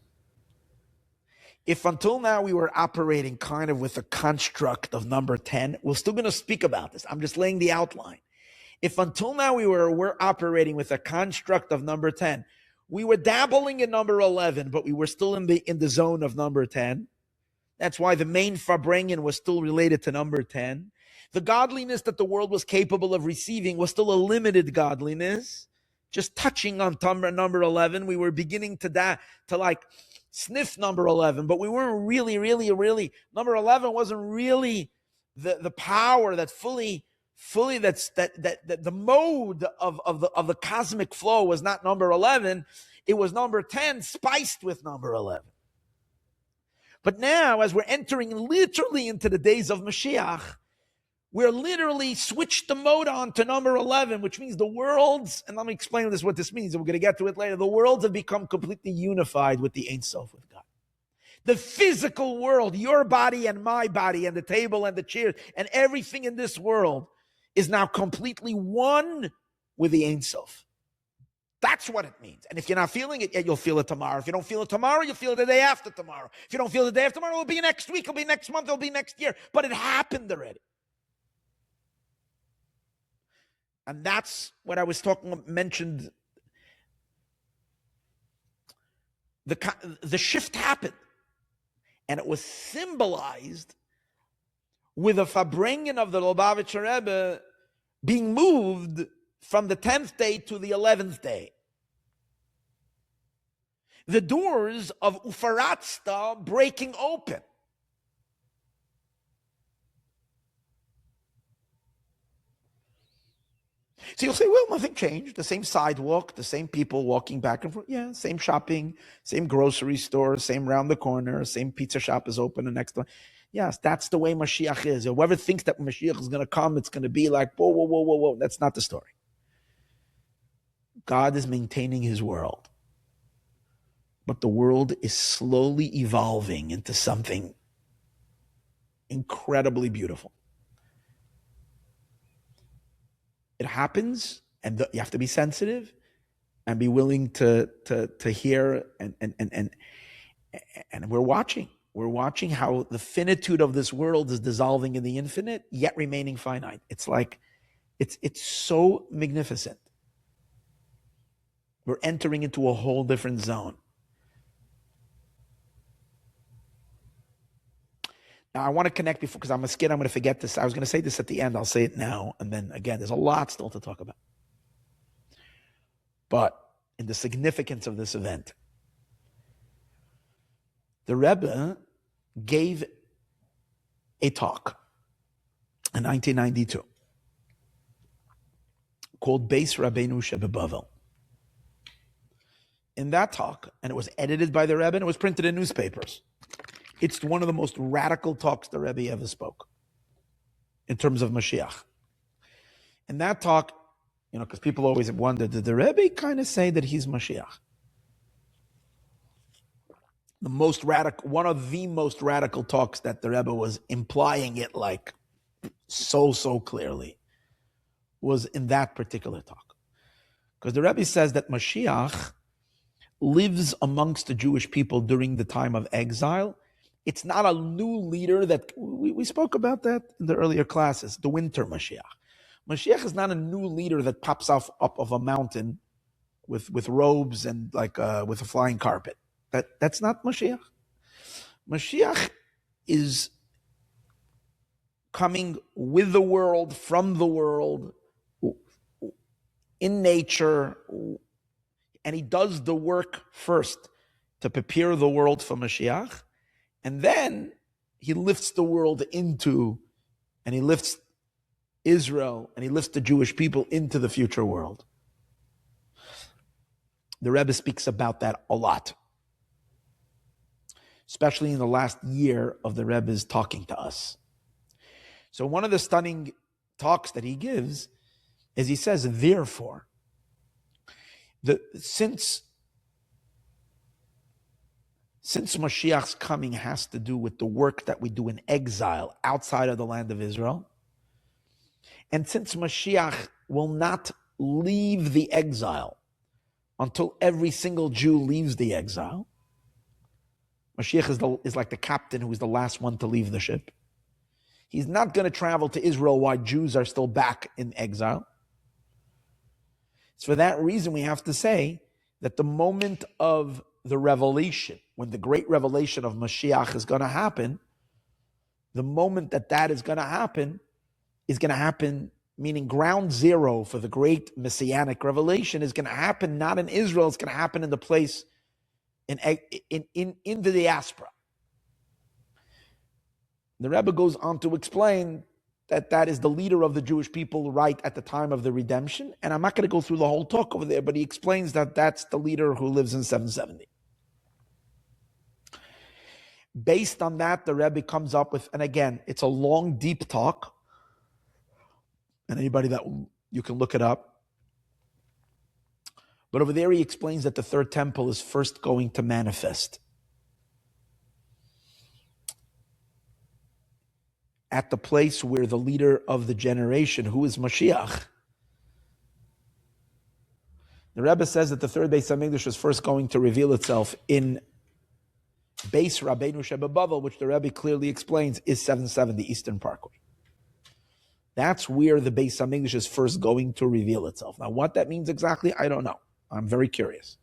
If until now we were operating kind of with a construct of number 10, we're still going to speak about this. I'm just laying the outline. If until now we're operating with a construct of number 10, we were dabbling in number 11, but we were still in the zone of number 10. That's why the main farbrengen was still related to number 10. The godliness that the world was capable of receiving was still a limited godliness, just touching on number 11. We were beginning to like sniff number 11, but we weren't really. Number 11 wasn't really the power that fully that the mode of the cosmic flow was not number 11. It was number 10 spiced with number 11. But now, as we're entering literally into the days of Moshiach, we're literally switched the mode on to number 11, which means the worlds, and let me explain what this means, and we're going to get to it later, the worlds have become completely unified with the Ein Sof, with God. The physical world, your body and my body, and the table and the chairs, and everything in this world is now completely one with the Ein Sof. That's what it means. And if you're not feeling it yet, you'll feel it tomorrow. If you don't feel it tomorrow, you'll feel it the day after tomorrow. If you don't feel it the day after tomorrow, it'll be next week, it'll be next month, it'll be next year. But it happened already. And that's what I was mentioned. The shift happened. And it was symbolized with a farbrengen of the Lubavitcher Rebbe being moved from the 10th day to the 11th day. The doors of Ufaratsta breaking open. So you'll say, well, nothing changed. The same sidewalk, the same people walking back and forth. Yeah, same shopping, same grocery store, same round the corner, same pizza shop is open the next one. Yes, that's the way Mashiach is. Whoever thinks that Mashiach is going to come, it's going to be like, whoa. That's not the story. God is maintaining his world. But the world is slowly evolving into something incredibly beautiful. It happens, and you have to be sensitive and be willing to hear, and we're watching. We're watching how the finitude of this world is dissolving in the infinite, yet remaining finite. It's like, it's so magnificent. We're entering into a whole different zone. Now, I want to connect before, because I'm scared I'm going to forget this. I was going to say this at the end. I'll say it now. And then again, there's a lot still to talk about. But in the significance of this event, the Rebbe gave a talk in 1992 called Beis Rabbeinu Shebebavel. In that talk, and it was edited by the Rebbe, and it was printed in newspapers. It's one of the most radical talks the Rebbe ever spoke in terms of Moshiach. In that talk, because people always wonder, did the Rebbe kind of say that he's Moshiach? One of the most radical talks that the Rebbe was implying it like so clearly was in that particular talk. Because the Rebbe says that Moshiach lives amongst the Jewish people during the time of exile. It's not a new leader that, we spoke about that in the earlier classes, the winter Mashiach. Mashiach is not a new leader that pops up of a mountain with robes and like with a flying carpet. That's not Mashiach. Mashiach is coming with the world, from the world, in nature, and he does the work first to prepare the world for Mashiach, and then he lifts the world and he lifts Israel, and he lifts the Jewish people into the future world. The Rebbe speaks about that a lot, especially in the last year of the Rebbe's talking to us. So one of the stunning talks that he gives is he says, therefore, since Mashiach's coming has to do with the work that we do in exile outside of the land of Israel, and since Mashiach will not leave the exile until every single Jew leaves the exile, Moshiach is like the captain who is the last one to leave the ship. He's not going to travel to Israel while Jews are still back in exile. So for that reason, we have to say that the moment of the revelation, when the great revelation of Mashiach is going to happen, the moment that is going to happen, meaning ground zero for the great messianic revelation is going to happen not in Israel, it's going to happen in the place in the diaspora. The Rebbe goes on to explain that is the leader of the Jewish people right at the time of the redemption. And I'm not going to go through the whole talk over there, but he explains that that's the leader who lives in 770. Based on that, the Rebbe comes up with, and again, it's a long, deep talk. And anybody that you can look it up. But over there, he explains that the third temple is first going to manifest at the place where the leader of the generation, who is Moshiach. The Rebbe says that the third Beis HaMikdash is first going to reveal itself in Beis Rabbeinu Shebebavel, which the Rebbe clearly explains is 770 Eastern Parkway. That's where the Beis HaMikdash is first going to reveal itself. Now, what that means exactly, I don't know. I'm very curious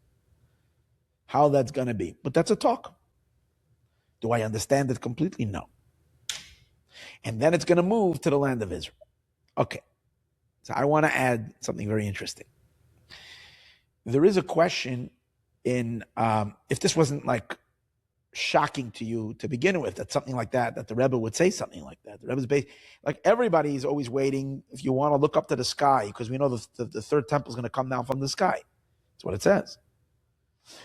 how that's going to be. But that's a talk. Do I understand it completely? No. And then it's going to move to the land of Israel. Okay. So I want to add something very interesting. There is a question in, if this wasn't like shocking to you to begin with, that something like that the Rebbe would say something like that. The Rebbe's based, like everybody is always waiting, if you want to look up to the sky, because we know the third temple is going to come down from the sky. That's what it says.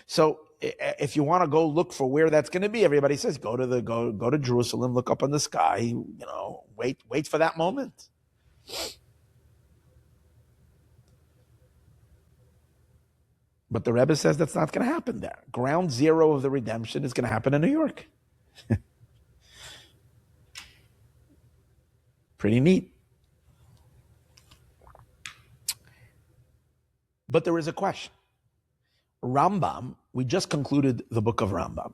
So if you want to go look for where that's going to be, everybody says, go to Jerusalem, look up in the sky, wait for that moment. But the Rebbe says that's not going to happen there. Ground zero of the redemption is going to happen in New York. Pretty neat. But there is a question. Rambam, we just concluded the book of Rambam.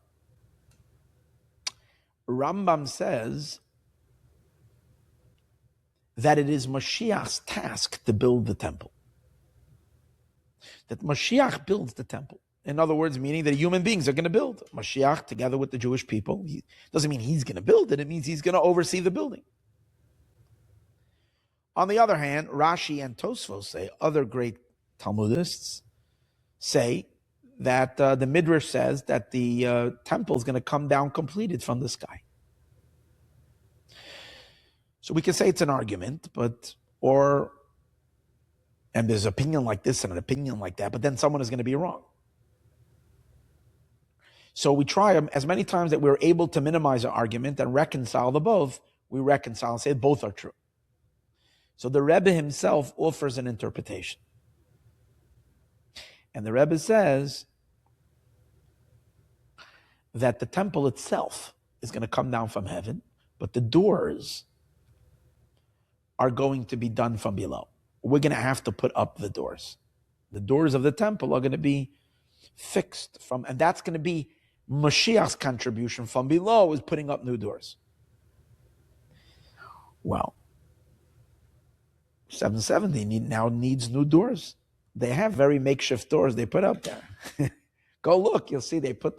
Rambam says that it is Mashiach's task to build the temple. That Mashiach builds the temple. In other words, meaning that human beings are going to build. Mashiach, together with the Jewish people, doesn't mean he's going to build it. It means he's going to oversee the building. On the other hand, Rashi and Tosfos say, other great Talmudists say that the Midrash says that the temple is going to come down completed from the sky. So we can say it's an argument, and there's an opinion like this and an opinion like that, but then someone is going to be wrong. So we try as many times that we're able to minimize our argument and reconcile the both, we reconcile and say both are true. So the Rebbe himself offers an interpretation. And the Rebbe says that the temple itself is going to come down from heaven, but the doors are going to be done from below. We're going to have to put up the doors. The doors of the temple are going to be fixed and that's going to be Mashiach's contribution from below, is putting up new doors. Well, 770 now needs new doors. They have very makeshift doors they put up there. Go look, you'll see they put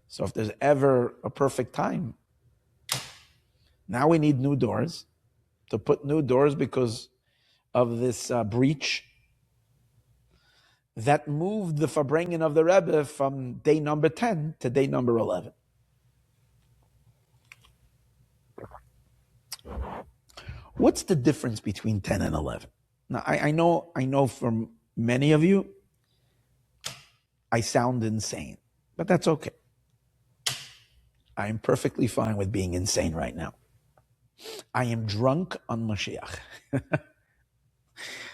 so if there's ever a perfect time, now we need new doors, to put new doors because of this breach that moved the farbrengen of the Rebbe from day number 10 to day number 11. What's the difference between 10 and 11? Now, I know from many of you, I sound insane, but that's okay. I am perfectly fine with being insane right now. I am drunk on Moshiach.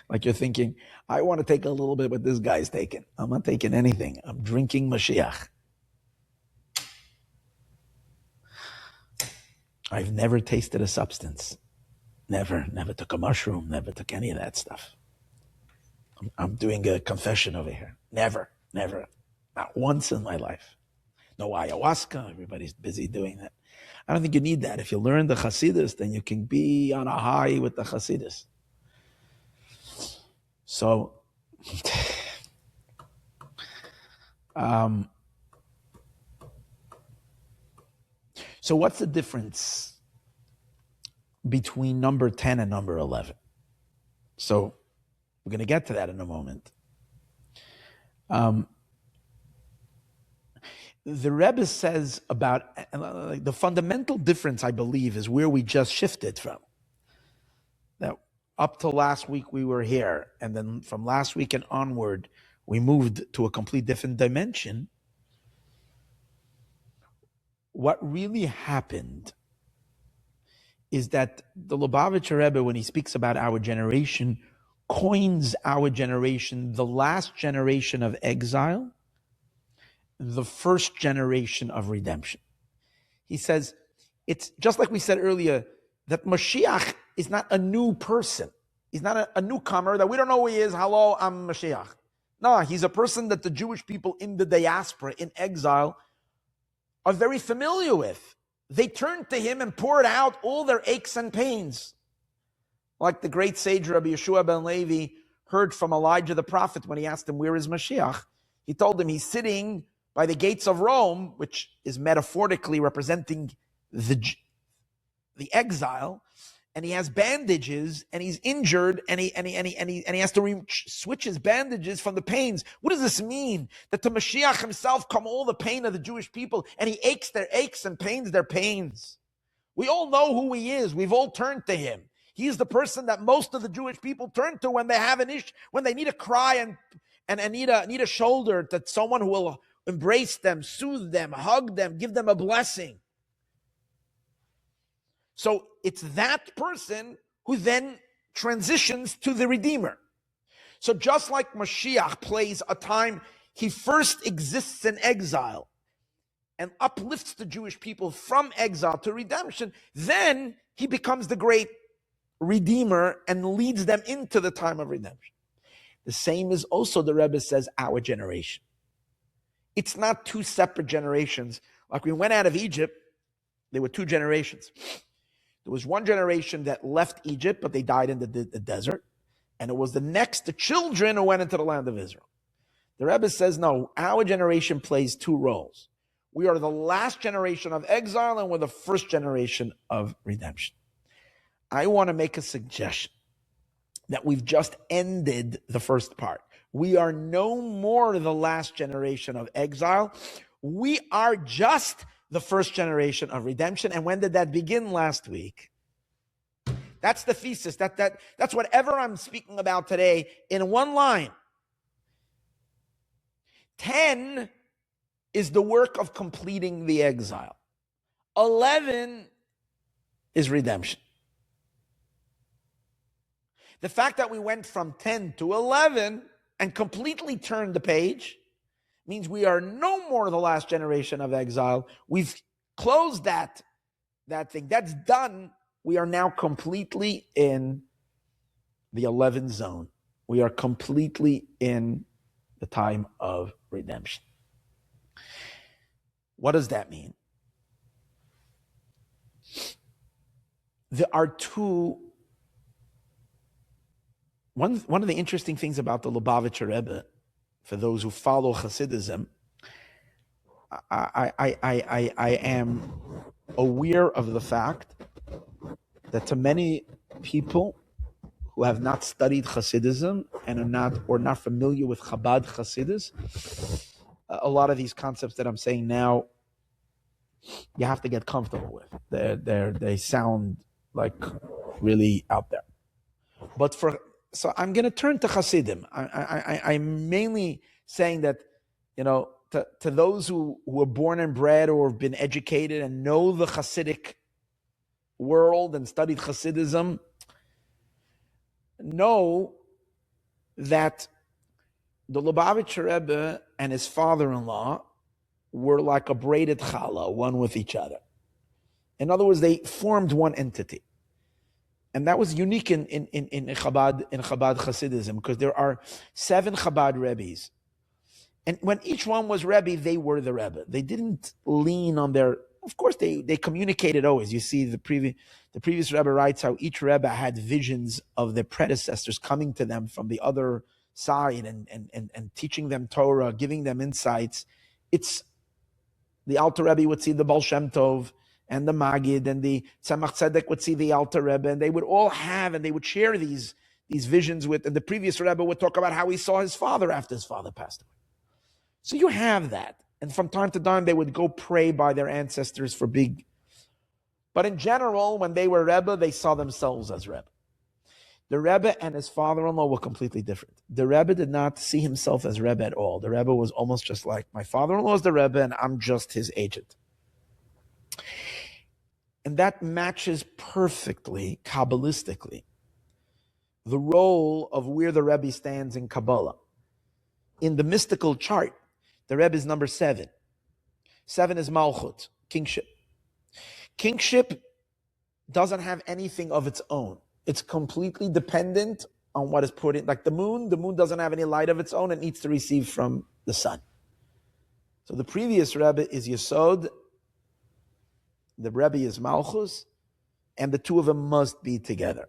Like you're thinking, I want to take a little bit what this guy's taking. I'm not taking anything. I'm drinking Moshiach. I've never tasted a substance. Never took a mushroom, never took any of that stuff. I'm doing a confession over here. Never. Not once in my life. No ayahuasca. Everybody's busy doing that. I don't think you need that. If you learn the Chassidus, then you can be on a high with the Chassidus. So, so what's the difference between number 10 and number 11? So we're going to get to that in a moment. The Rebbe says about the fundamental difference, I believe, is where we just shifted from. That up till last week we were here, and then from last week and onward, we moved to a complete different dimension. What really happened is that the Lubavitcher Rebbe, when he speaks about our generation, coins our generation the last generation of exile, the first generation of redemption. He says, it's just like we said earlier, that Moshiach is not a new person. He's not a newcomer that we don't know who he is. Hello, I'm Moshiach. No, he's a person that the Jewish people in the diaspora, in exile, are very familiar with. They turned to him and poured out all their aches and pains. Like the great sage Rabbi Yeshua ben Levi heard from Elijah the prophet when he asked him, where is Mashiach? He told him he's sitting by the gates of Rome, which is metaphorically representing the exile, and he has bandages, and he's injured, and he has to switch his bandages from the pains. What does this mean? That to Mashiach himself come all the pain of the Jewish people, and he aches their aches and pains their pains. We all know who he is. We've all turned to him. He's the person that most of the Jewish people turn to when they have an issue, when they need a cry and need a shoulder, that someone who will embrace them, soothe them, hug them, give them a blessing. So it's that person who then transitions to the Redeemer. So just like Mashiach plays a time, he first exists in exile and uplifts the Jewish people from exile to redemption, then he becomes the great Redeemer and leads them into the time of redemption. The same is also, the Rebbe says, our generation. It's not two separate generations. Like we went out of Egypt, there were two generations. There was one generation that left Egypt, but they died in the desert. And it was the children who went into the land of Israel. The Rebbe says, no, our generation plays two roles. We are the last generation of exile, and we're the first generation of redemption. I want to make a suggestion that we've just ended the first part. We are no more the last generation of exile. We are just the first generation of redemption. And when did that begin? Last week. That's the thesis. That's whatever I'm speaking about today in one line. 10 is the work of completing the exile. 11 is redemption. The fact that we went from 10 to 11 and completely turned the page means we are no more the last generation of exile. We've closed that thing. That's done. We are now completely in the 11 zone. We are completely in the time of redemption. What does that mean? There are two. One of the interesting things about the Lubavitcher Rebbe, for those who follow Chassidism, I am aware of the fact that to many people who have not studied Chassidism and are not familiar with Chabad Chassidus, a lot of these concepts that I'm saying now, you have to get comfortable with. They sound like really out there. So I'm going to turn to Chassidim. I'm mainly saying that, to those who were born and bred or have been educated and know the Chassidic world and studied Chassidism, know that the Lubavitcher Rebbe and his father-in-law were like a braided challah, one with each other. In other words, they formed one entity. And that was unique in Chabad Chassidism, because there are 7 Chabad Rebbes. And when each one was Rebbe, they were the Rebbe. They didn't lean on their, of course, they communicated always. You see, the previous Rebbe writes how each Rebbe had visions of their predecessors coming to them from the other side and teaching them Torah, giving them insights. It's the Alter Rebbe would see the Baal Shem Tov and the Magid, and the Tzemach Tzedek would see the Alter Rebbe, and they would all have, and they would share these visions with, and the previous Rebbe would talk about how he saw his father after his father passed away. So you have that. And from time to time, they would go pray by their ancestors for big. But in general, when they were Rebbe, they saw themselves as Rebbe. The Rebbe and his father-in-law were completely different. The Rebbe did not see himself as Rebbe at all. The Rebbe was almost just like, my father-in-law is the Rebbe and I'm just his agent. And that matches perfectly, Kabbalistically, the role of where the Rebbe stands in Kabbalah. In the mystical chart, the Rebbe is number 7. 7 is Malchut, kingship. Kingship doesn't have anything of its own. It's completely dependent on what is put in. Like the moon doesn't have any light of its own. It needs to receive from the sun. So the previous Rebbe is Yesod, the Rebbe is Malchus, and the two of them must be together.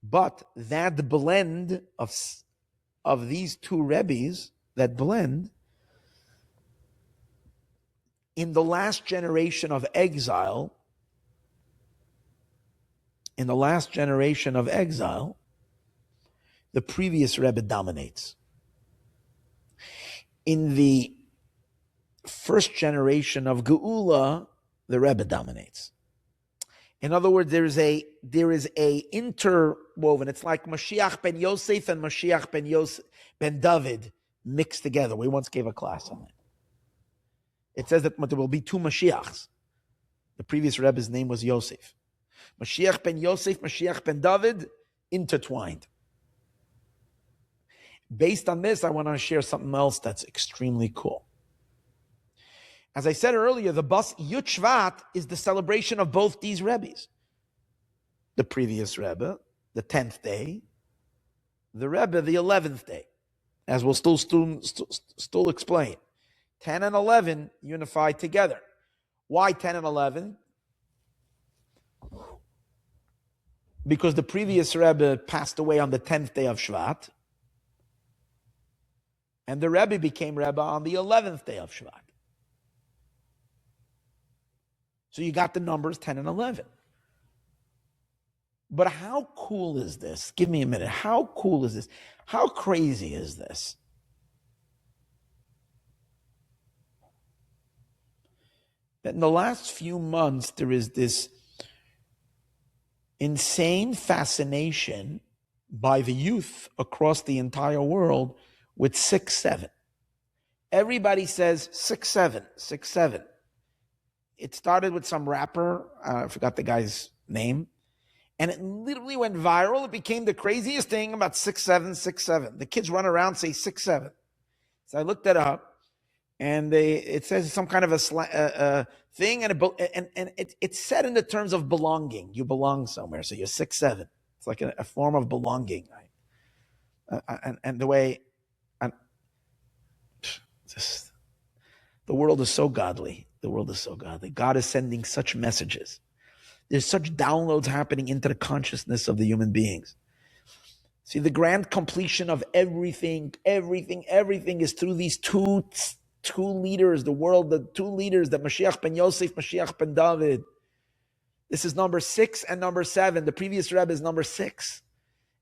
But that blend of these two Rebbes, that blend, in the last generation of exile, the previous Rebbe dominates. In the first generation of Geulah, the Rebbe dominates. In other words, there is a interwoven. It's like Moshiach ben Yosef and Moshiach ben David mixed together. We once gave a class on it. It says that there will be two Mashiachs. The previous Rebbe's name was Yosef. Mashiach ben Yosef, Mashiach ben David, intertwined. Based on this, I want to share something else that's extremely cool. As I said earlier, the bus Yud Shvat is the celebration of both these Rebbes. The previous Rebbe, the 10th day, the Rebbe, the 11th day, as we'll still explain. 10 and 11 unified together. Why 10 and 11? Because the previous Rebbe passed away on the 10th day of Shvat, and the Rebbe became Rebbe on the 11th day of Shvat. So you got the numbers 10 and 11. But how cool is this? Give me a minute. How cool is this? How crazy is this? That in the last few months, there is this insane fascination by the youth across the entire world with 6-7. Everybody says 6-7, 6-7. It started with some rapper, I forgot the guy's name, and it literally went viral. It became the craziest thing about 6-7, 6-7. The kids run around say 6-7. So I looked it up, and it says some kind of a thing, and it's said in the terms of belonging. You belong somewhere, so you're 6-7. It's like a form of belonging. And the way, the world is so godly. The world is so godly. God is sending such messages. There's such downloads happening into the consciousness of the human beings. See, the grand completion of everything is through these two leaders, the two leaders, the Mashiach ben Yosef, Mashiach ben David. This is number 6 and number 7. The previous Rebbe is number 6,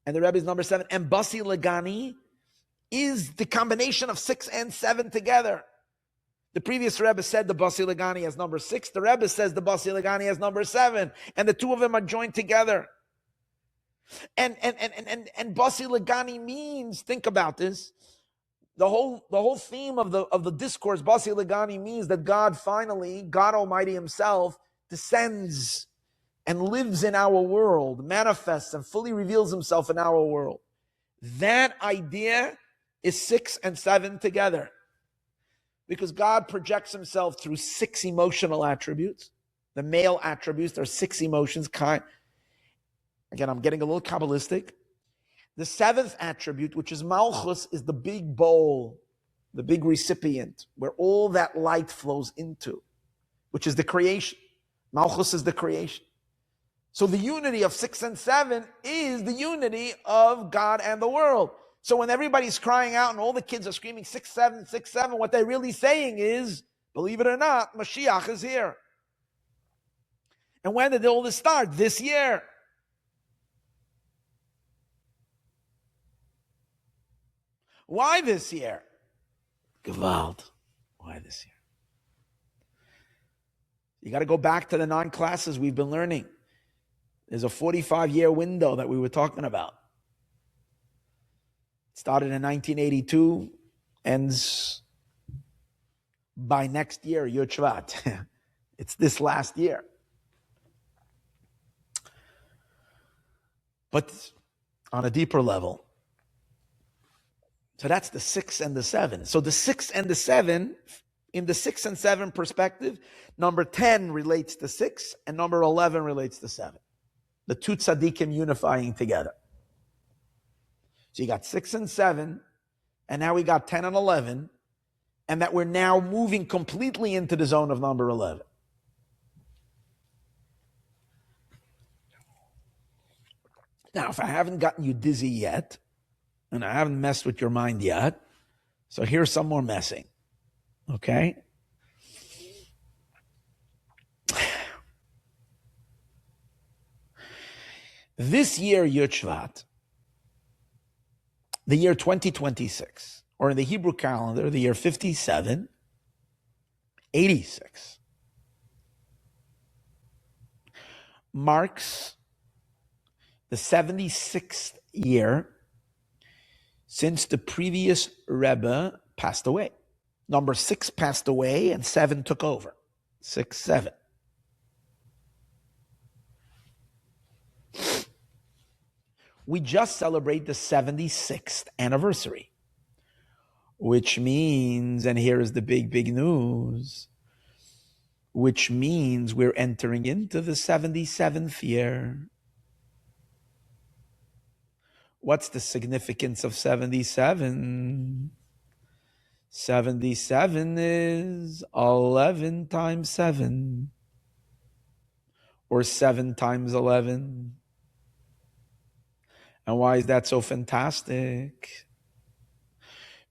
and the Rebbe is number 7. And Basi Legani is the combination of 6 and 7 together. The previous Rebbe said the Basi Legani as number 6. The Rebbe says the Basi Legani as number 7. And the two of them are joined together. And Basi Legani means, think about this, the whole theme of the discourse, Basi Legani, means that God Almighty himself, descends and lives in our world, manifests and fully reveals himself in our world. That idea is 6 and 7 together. Because God projects himself through 6 emotional attributes. The male attributes, there are 6 emotions. Again, I'm getting a little Kabbalistic. The 7th attribute, which is Malchus, is the big bowl, the big recipient, where all that light flows into, which is the creation. Malchus is the creation. So the unity of 6 and 7 is the unity of God and the world. So when everybody's crying out and all the kids are screaming 6, 7, 6, 7, what they're really saying is, believe it or not, Moshiach is here. And when did all this start? This year. Why this year? Gewalt. Why this year? You got to go back to the 9 classes we've been learning. There's a 45-year window that we were talking about. It started in 1982, ends by next year, Yud Shvat. It's this last year. But on a deeper level, so that's the 6 and the 7. So the 6 and the 7, in the 6 and 7 perspective, number 10 relates to 6 and number 11 relates to 7. The two tzaddikim unifying together. So you got 6 and 7, and now we got 10 and 11, and that we're now moving completely into the zone of number 11. Now, if I haven't gotten you dizzy yet, and I haven't messed with your mind yet, so here's some more messing. Okay? This year, Yud Shvat, the year 2026, or in the Hebrew calendar, the year 5786, marks the 76th year since the previous Rebbe passed away. Number 6 passed away and 7 took over. 6, 7. We just celebrate the 76th anniversary, which means, and here is the big, big news, which means we're entering into the 77th year. What's the significance of 77? 77 is 11 times 7, or 7 times 11. And why is that so fantastic?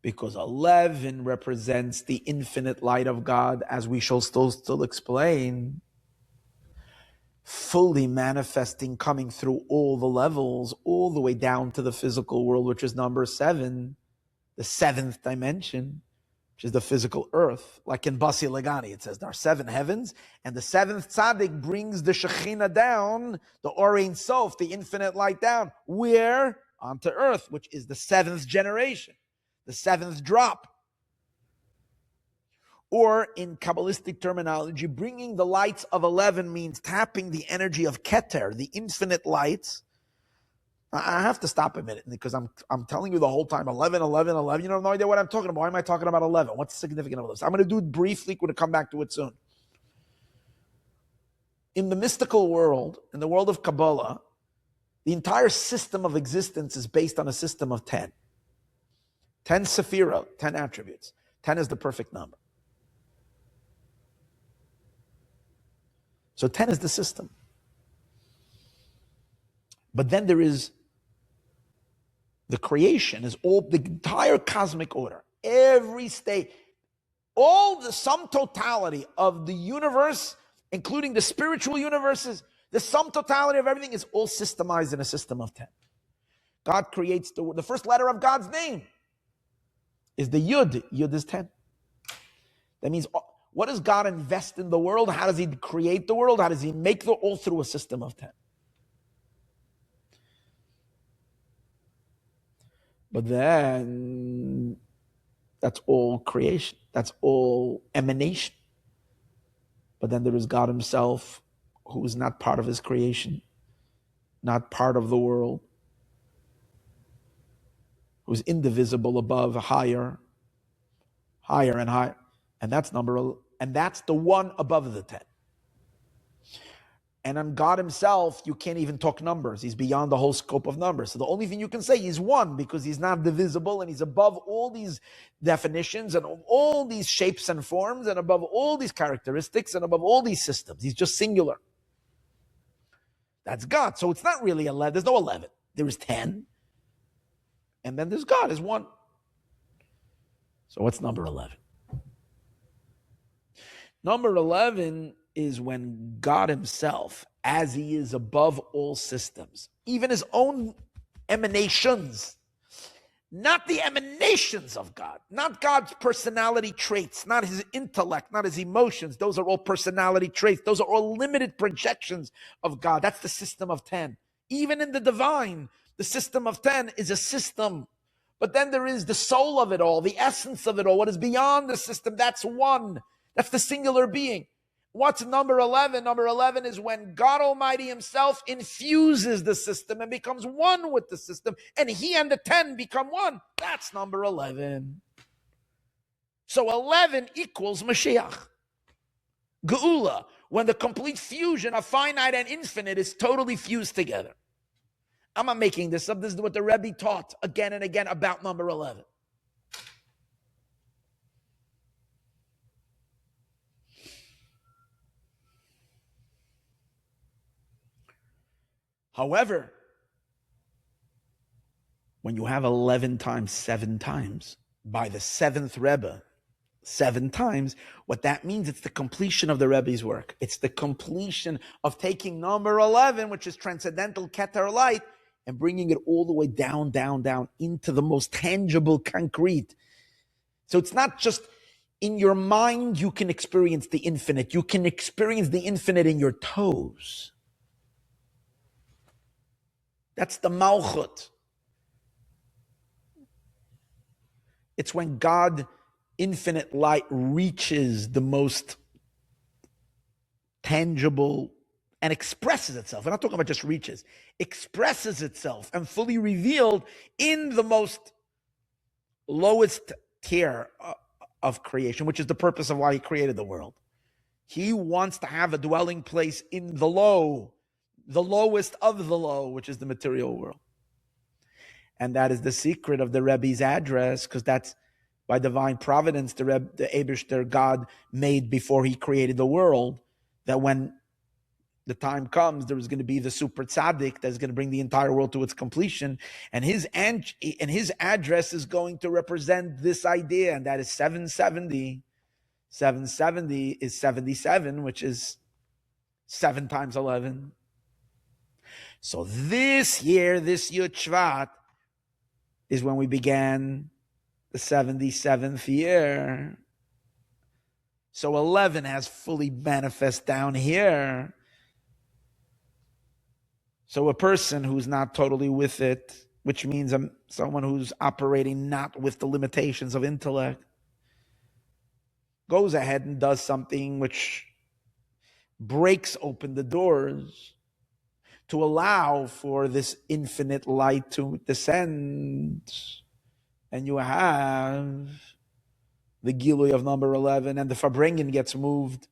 Because 11 represents the infinite light of God, as we shall still explain, fully manifesting, coming through all the levels, all the way down to the physical world, which is number 7, the 7th dimension, which is the physical earth. Like in Basi Legani, it says there are 7 heavens, and the 7th tzaddik brings the Shekhinah down, the Or Ein Sof, the infinite light down. Where? Onto earth, which is the 7th generation, the 7th drop. Or in Kabbalistic terminology, bringing the lights of 11 means tapping the energy of Keter, the infinite lights. I have to stop a minute because I'm telling you the whole time, 11, 11, 11. You have no idea what I'm talking about. Why am I talking about 11? What's the significance of this? I'm going to do it briefly. We're going to come back to it soon. In the mystical world, in the world of Kabbalah, the entire system of existence is based on a system of 10. 10 sephirot, 10 attributes. 10 is the perfect number. So 10 is the system. But then there is the creation, is all the entire cosmic order, every state, all the sum totality of the universe, including the spiritual universes, the sum totality of everything is all systemized in a system of 10. God creates the first letter of God's name is the Yud. Yud is 10. That means, what does God invest in the world? How does he create the world? How does he make the all through a system of 10? But then that's all creation. That's all emanation. But then there is God himself, who is not part of his creation, not part of the world, who is indivisible, above, higher, higher and higher. And that's and that's the one above the 10. And on God himself, you can't even talk numbers. He's beyond the whole scope of numbers. So the only thing you can say is one, because he's not divisible and he's above all these definitions and all these shapes and forms and above all these characteristics and above all these systems. He's just singular. That's God. So it's not really 11. There's no 11. There is 10. And then there's God is 1. So what's number 11? Number 11 is when God himself, as he is above all systems, even his own emanations, not the emanations of God, not God's personality traits, not his intellect, not his emotions. Those are all personality traits. Those are all limited projections of God. That's the system of 10. Even in the divine, the system of 10 is a system. But then there is the soul of it all, the essence of it all, what is beyond the system. That's 1. That's the singular being. What's number 11? Number 11 is when God Almighty himself infuses the system and becomes 1 with the system, and he and the 10 become 1. That's number 11. So 11 equals Moshiach. Geulah, when the complete fusion of finite and infinite is totally fused together. I'm not making this up. This is what the Rebbe taught again and again about number 11. However, when you have 11 times 7 times, by the 7th Rebbe, 7 times, what that means, it's the completion of the Rebbe's work. It's the completion of taking number 11, which is transcendental Keter light, and bringing it all the way down, down, down into the most tangible, concrete. So it's not just in your mind you can experience the infinite. You can experience the infinite in your toes. That's the Malchut. It's when God, infinite light, reaches the most tangible and expresses itself. We're not talking about just reaches. Expresses itself and fully revealed in the most lowest tier of creation, which is the purpose of why he created the world. He wants to have a dwelling place in the low, the lowest of the low, which is the material world. And that is the secret of the Rebbe's address, because that's by divine providence, the Eibishter God made before he created the world, that when the time comes, there is going to be the super tzaddik that's going to bring the entire world to its completion. And his address is going to represent this idea, and that is 770. 770 is 77, which is 7 times 11. So this year, this Yud Shvat, is when we began the 77th year. So 11 has fully manifest down here. So a person who's not totally with it, which means someone who's operating not with the limitations of intellect, goes ahead and does something which breaks open the doors to allow for this infinite light to descend. And you have the Geulah of number 11, and the farbrengen gets moved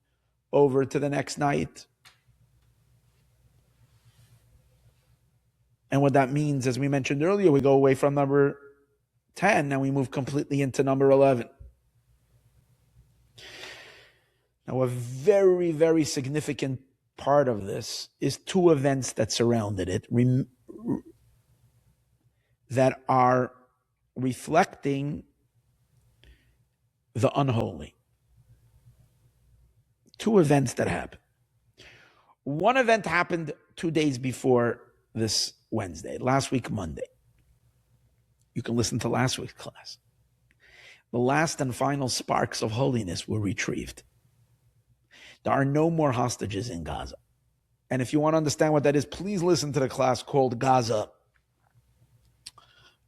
over to the next night. And what that means, as we mentioned earlier, we go away from number 10 and we move completely into number 11. Now, a very, very significant part of this is 2 events that surrounded it that are reflecting the unholy. 2 events that happened. One event happened 2 days before this Wednesday, last week, Monday. You can listen to last week's class. The last and final sparks of holiness were retrieved. There are no more hostages in Gaza. And if you want to understand what that is, please listen to the class called Gaza.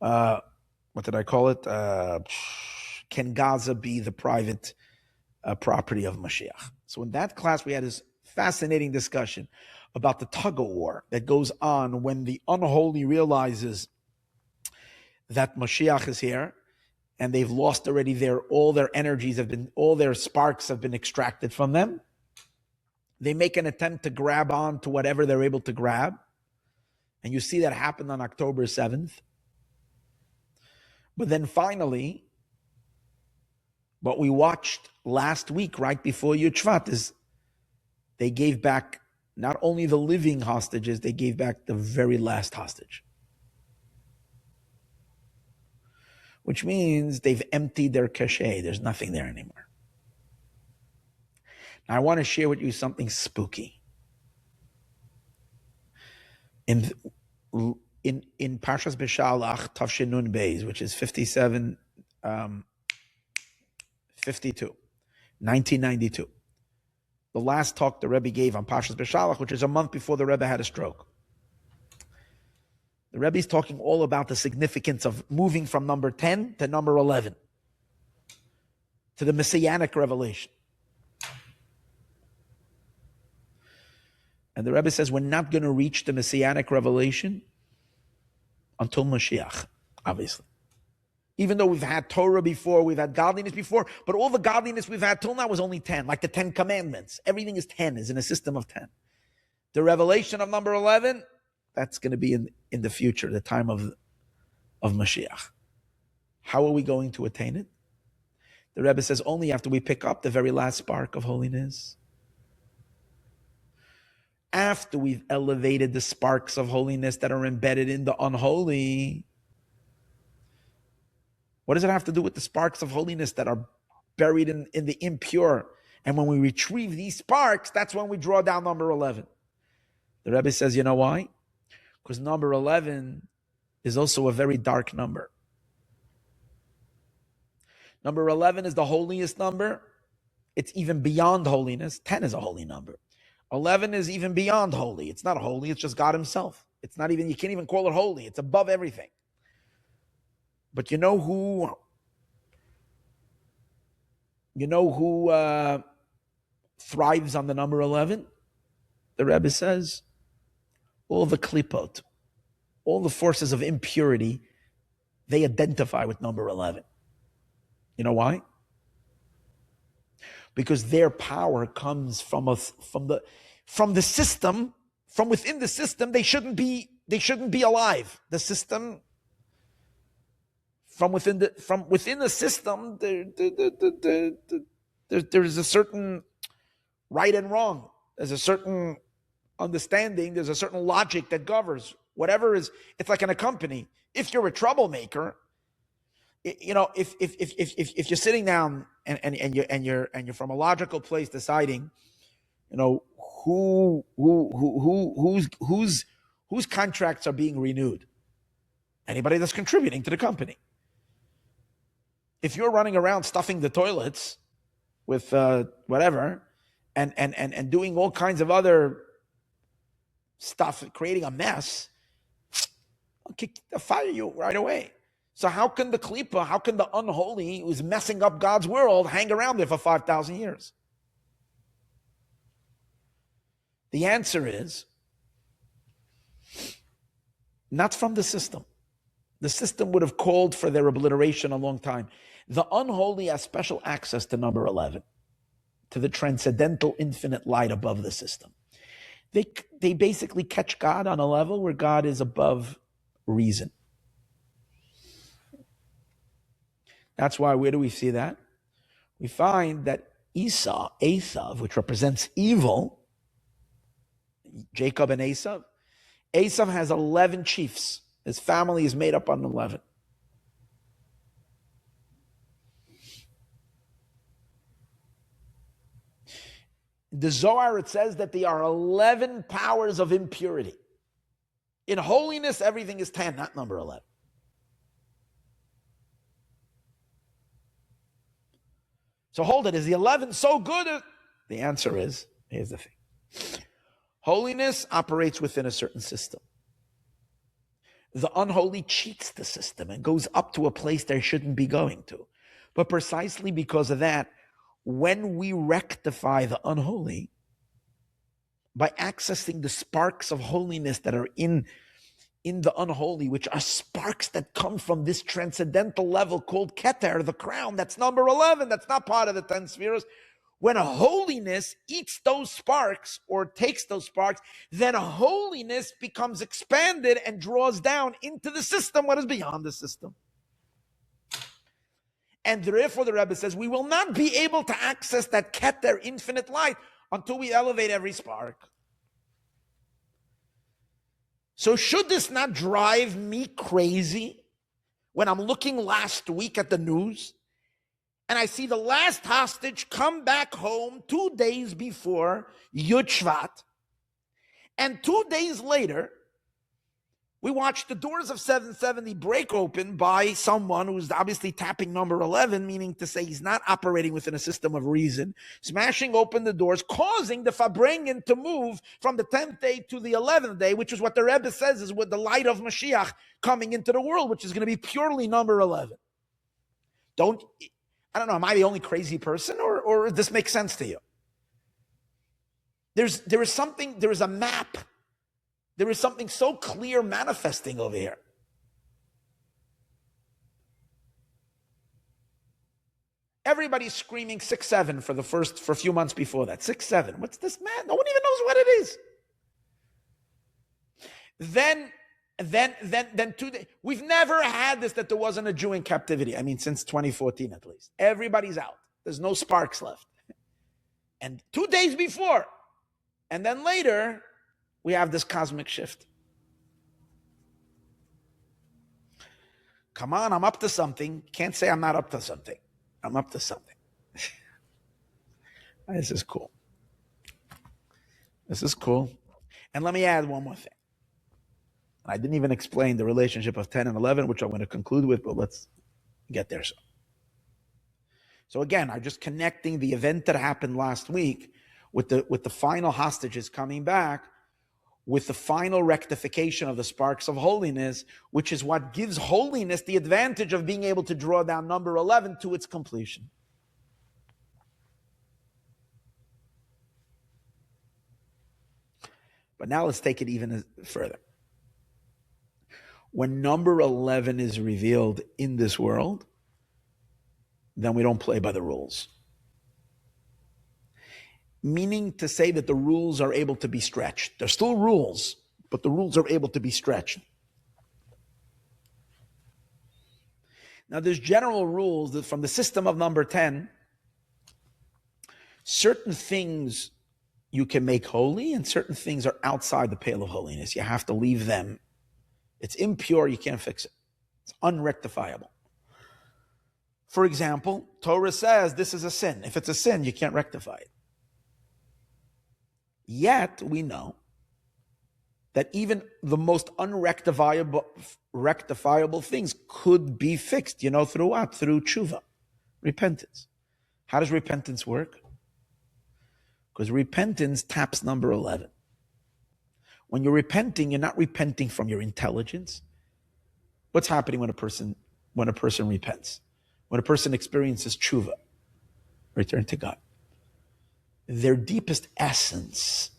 What did I call it? Can Gaza be the private property of Moshiach? So in that class, we had this fascinating discussion about the tug-of-war that goes on when the unholy realizes that Moshiach is here, and they've lost already all their energies all their sparks have been extracted from them. They make an attempt to grab on to whatever they're able to grab. And you see that happen on October 7th. But then finally, what we watched last week, right before Yud Shvat, is they gave back not only the living hostages, they gave back the very last hostage. Which means they've emptied their cachet. There's nothing there anymore. Now, I want to share with you something spooky. In Parshas Beshalach, Tafshin Nun Beis, which is 52, 1992. The last talk the Rebbe gave on Parshas Beshalach, which is a month before the Rebbe had a stroke. The Rebbe is talking all about the significance of moving from number 10 to number 11, to the Messianic revelation. And the Rebbe says we're not going to reach the Messianic revelation until Moshiach, obviously. Even though we've had Torah before, we've had godliness before, but all the godliness we've had till now was only 10, like the 10 commandments. Everything is 10, is in a system of 10. The revelation of number 11, that's going to be in the future, the time of Mashiach. How are we going to attain it? The Rebbe says only after we pick up the very last spark of holiness. After we've elevated the sparks of holiness that are embedded in the unholy. What does it have to do with the sparks of holiness that are buried in the impure? And when we retrieve these sparks, that's when we draw down number 11. The Rebbe says, you know why? Because number 11 is also a very dark number. Number 11 is the holiest number. It's even beyond holiness. 10 is a holy number. 11 is even beyond holy. It's not holy, it's just God himself. It's not even, you can't even call it holy. It's above everything. But you know who thrives on the number 11? The Rebbe says, all the klipot, all the forces of impurity, they identify with number 11. You know why? Because their power comes from the system, from within the system. They shouldn't be alive. The system, from within the system, there's a certain right and wrong. There's a certain understanding. There's a certain logic that governs whatever is. It's like in a company. If you're a troublemaker, you know, if you're sitting down and you're from a logical place deciding, you know, whose contracts are being renewed, anybody that's contributing to the company. If you're running around stuffing the toilets with whatever, and doing all kinds of other stuff, creating a mess, I'll fire you right away. So how can the klipa, how can the unholy who's messing up God's world hang around there for 5,000 years? The answer is not from the system. The system would have called for their obliteration a long time. The unholy has special access to number 11, to the transcendental infinite light above the system. They basically catch God on a level where God is above reason. That's why, where do we see that? We find that Esav, which represents evil, Jacob and Esav has 11 chiefs. His family is made up on 11. In the Zohar, it says that there are 11 powers of impurity. In holiness, everything is 10, not number 11. So hold it. Is the 11 so good? The answer is, here's the thing. Holiness operates within a certain system. The unholy cheats the system and goes up to a place they shouldn't be going to. But precisely because of that, when we rectify the unholy by accessing the sparks of holiness that are in the unholy, which are sparks that come from this transcendental level called Keter, the crown, that's number 11, that's not part of the 10 spheres. When a holiness eats those sparks or takes those sparks, then a holiness becomes expanded and draws down into the system what is beyond the system. And therefore the Rebbe says, we will not be able to access that Keter infinite light until we elevate every spark. So should this not drive me crazy when I'm looking last week at the news and I see the last hostage come back home 2 days before Yud Shvat, and 2 days later, we watch the doors of 770 break open by someone who's obviously tapping number 11, meaning to say he's not operating within a system of reason, smashing open the doors, causing the farbrengen to move from the 10th day to the 11th day, which is what the Rebbe says is with the light of Moshiach coming into the world, which is going to be purely number 11. I don't know, am I the only crazy person, or this makes sense to you? There is a map. There is something so clear manifesting over here. Everybody's screaming 6-7 for a few months before that. 6-7. What's this, man? No one even knows what it is. Then 2 days. We've never had this that there wasn't a Jew in captivity. I mean, since 2014 at least. Everybody's out. There's no sparks left. And 2 days before, and then later, we have this cosmic shift. Come on, I'm up to something. Can't say I'm not up to something. I'm up to something. This is cool. This is cool. And let me add one more thing. I didn't even explain the relationship of 10 and 11, which I'm going to conclude with, but let's get there. So again, I'm just connecting the event that happened last week with the final hostages coming back, with the final rectification of the sparks of holiness, which is what gives holiness the advantage of being able to draw down number 11 to its completion. But now let's take it even further. When number 11 is revealed in this world, then we don't play by the rules. Meaning to say that the rules are able to be stretched. They're still rules, but the rules are able to be stretched. Now, there's general rules that from the system of number 10, certain things you can make holy and certain things are outside the pale of holiness. You have to leave them. It's impure, you can't fix it. It's unrectifiable. For example, Torah says this is a sin. If it's a sin, you can't rectify it. Yet, we know that even the most unrectifiable things could be fixed. You know, through what? Through tshuva, repentance. How does repentance work? Because repentance taps number 11. When you're repenting, you're not repenting from your intelligence. What's happening when a person repents? When a person experiences tshuva, return to God, their deepest essence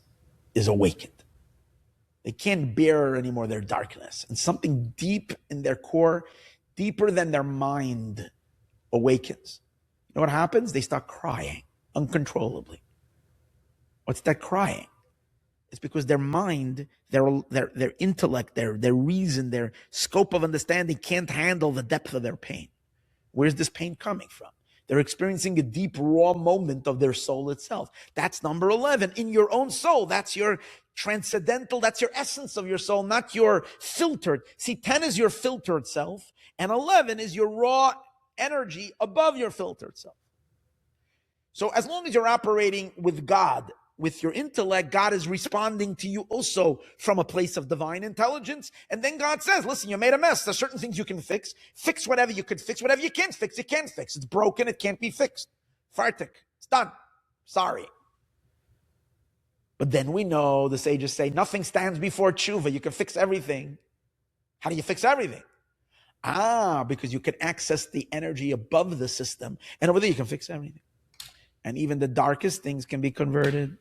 is awakened. They can't bear anymore their darkness. And something deep in their core, deeper than their mind, awakens. You know what happens? They start crying uncontrollably. What's that crying? It's because their mind, their intellect, their reason, their scope of understanding can't handle the depth of their pain. Where's this pain coming from? They're experiencing a deep, raw moment of their soul itself. That's number 11 in your own soul. That's your transcendental, that's your essence of your soul, not your filtered. See, 10 is your filtered self, and 11 is your raw energy above your filtered self. So as long as you're operating with God, with your intellect, God is responding to you also from a place of divine intelligence. And then God says, listen, you made a mess. There's certain things you can fix. Fix whatever you could fix. Whatever you can't fix, you can't fix. It's broken. It can't be fixed. Fartik. It's done. Sorry. But then we know, the sages say, nothing stands before tshuva. You can fix everything. How do you fix everything? Because you can access the energy above the system. And over there, you can fix everything. And even the darkest things can be converted.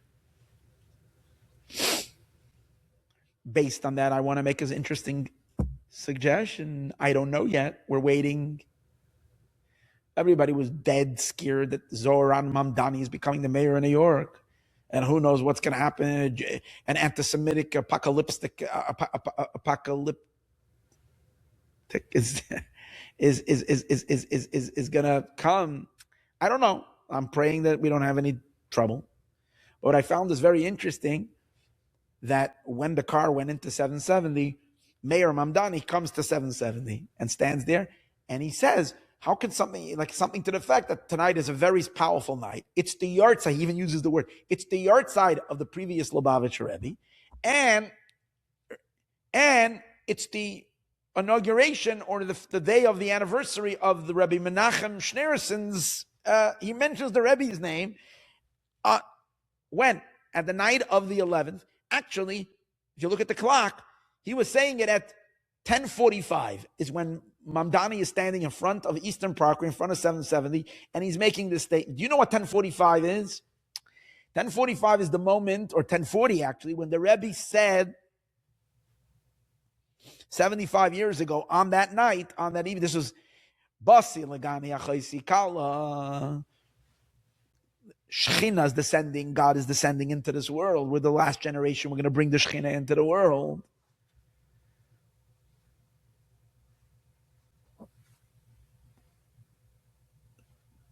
Based on that, I want to make an interesting suggestion. I don't know yet. We're waiting. Everybody was dead scared that Zoran Mamdani is becoming the mayor of New York. And who knows what's going to happen. An anti-Semitic apocalyptic is gonna come. I don't know. I'm praying that we don't have any trouble. But what I found is very interesting that when the car went into 770, Mayor Mamdani comes to 770 and stands there, and he says, how can something to the effect that tonight is a very powerful night? It's the yard side. He even uses the word. It's the yard side of the previous Lubavitcher Rebbe, and it's the inauguration or the day of the anniversary of the Rebbe Menachem Schneerson's. He mentions the Rebbe's name. When? At the night of the 11th. Actually, if you look at the clock, he was saying it at 10:45 is when Mamdani is standing in front of Eastern Parkway, in front of 770, and he's making this statement. Do you know what 10:45 is? 10:45 is the moment, or 10:40 actually, when the Rebbe said 75 years ago on that night, on that evening, this was Basi Lagani Achaisi Kala. Shechina is descending, God is descending into this world. We're the last generation, we're going to bring the Shechina into the world.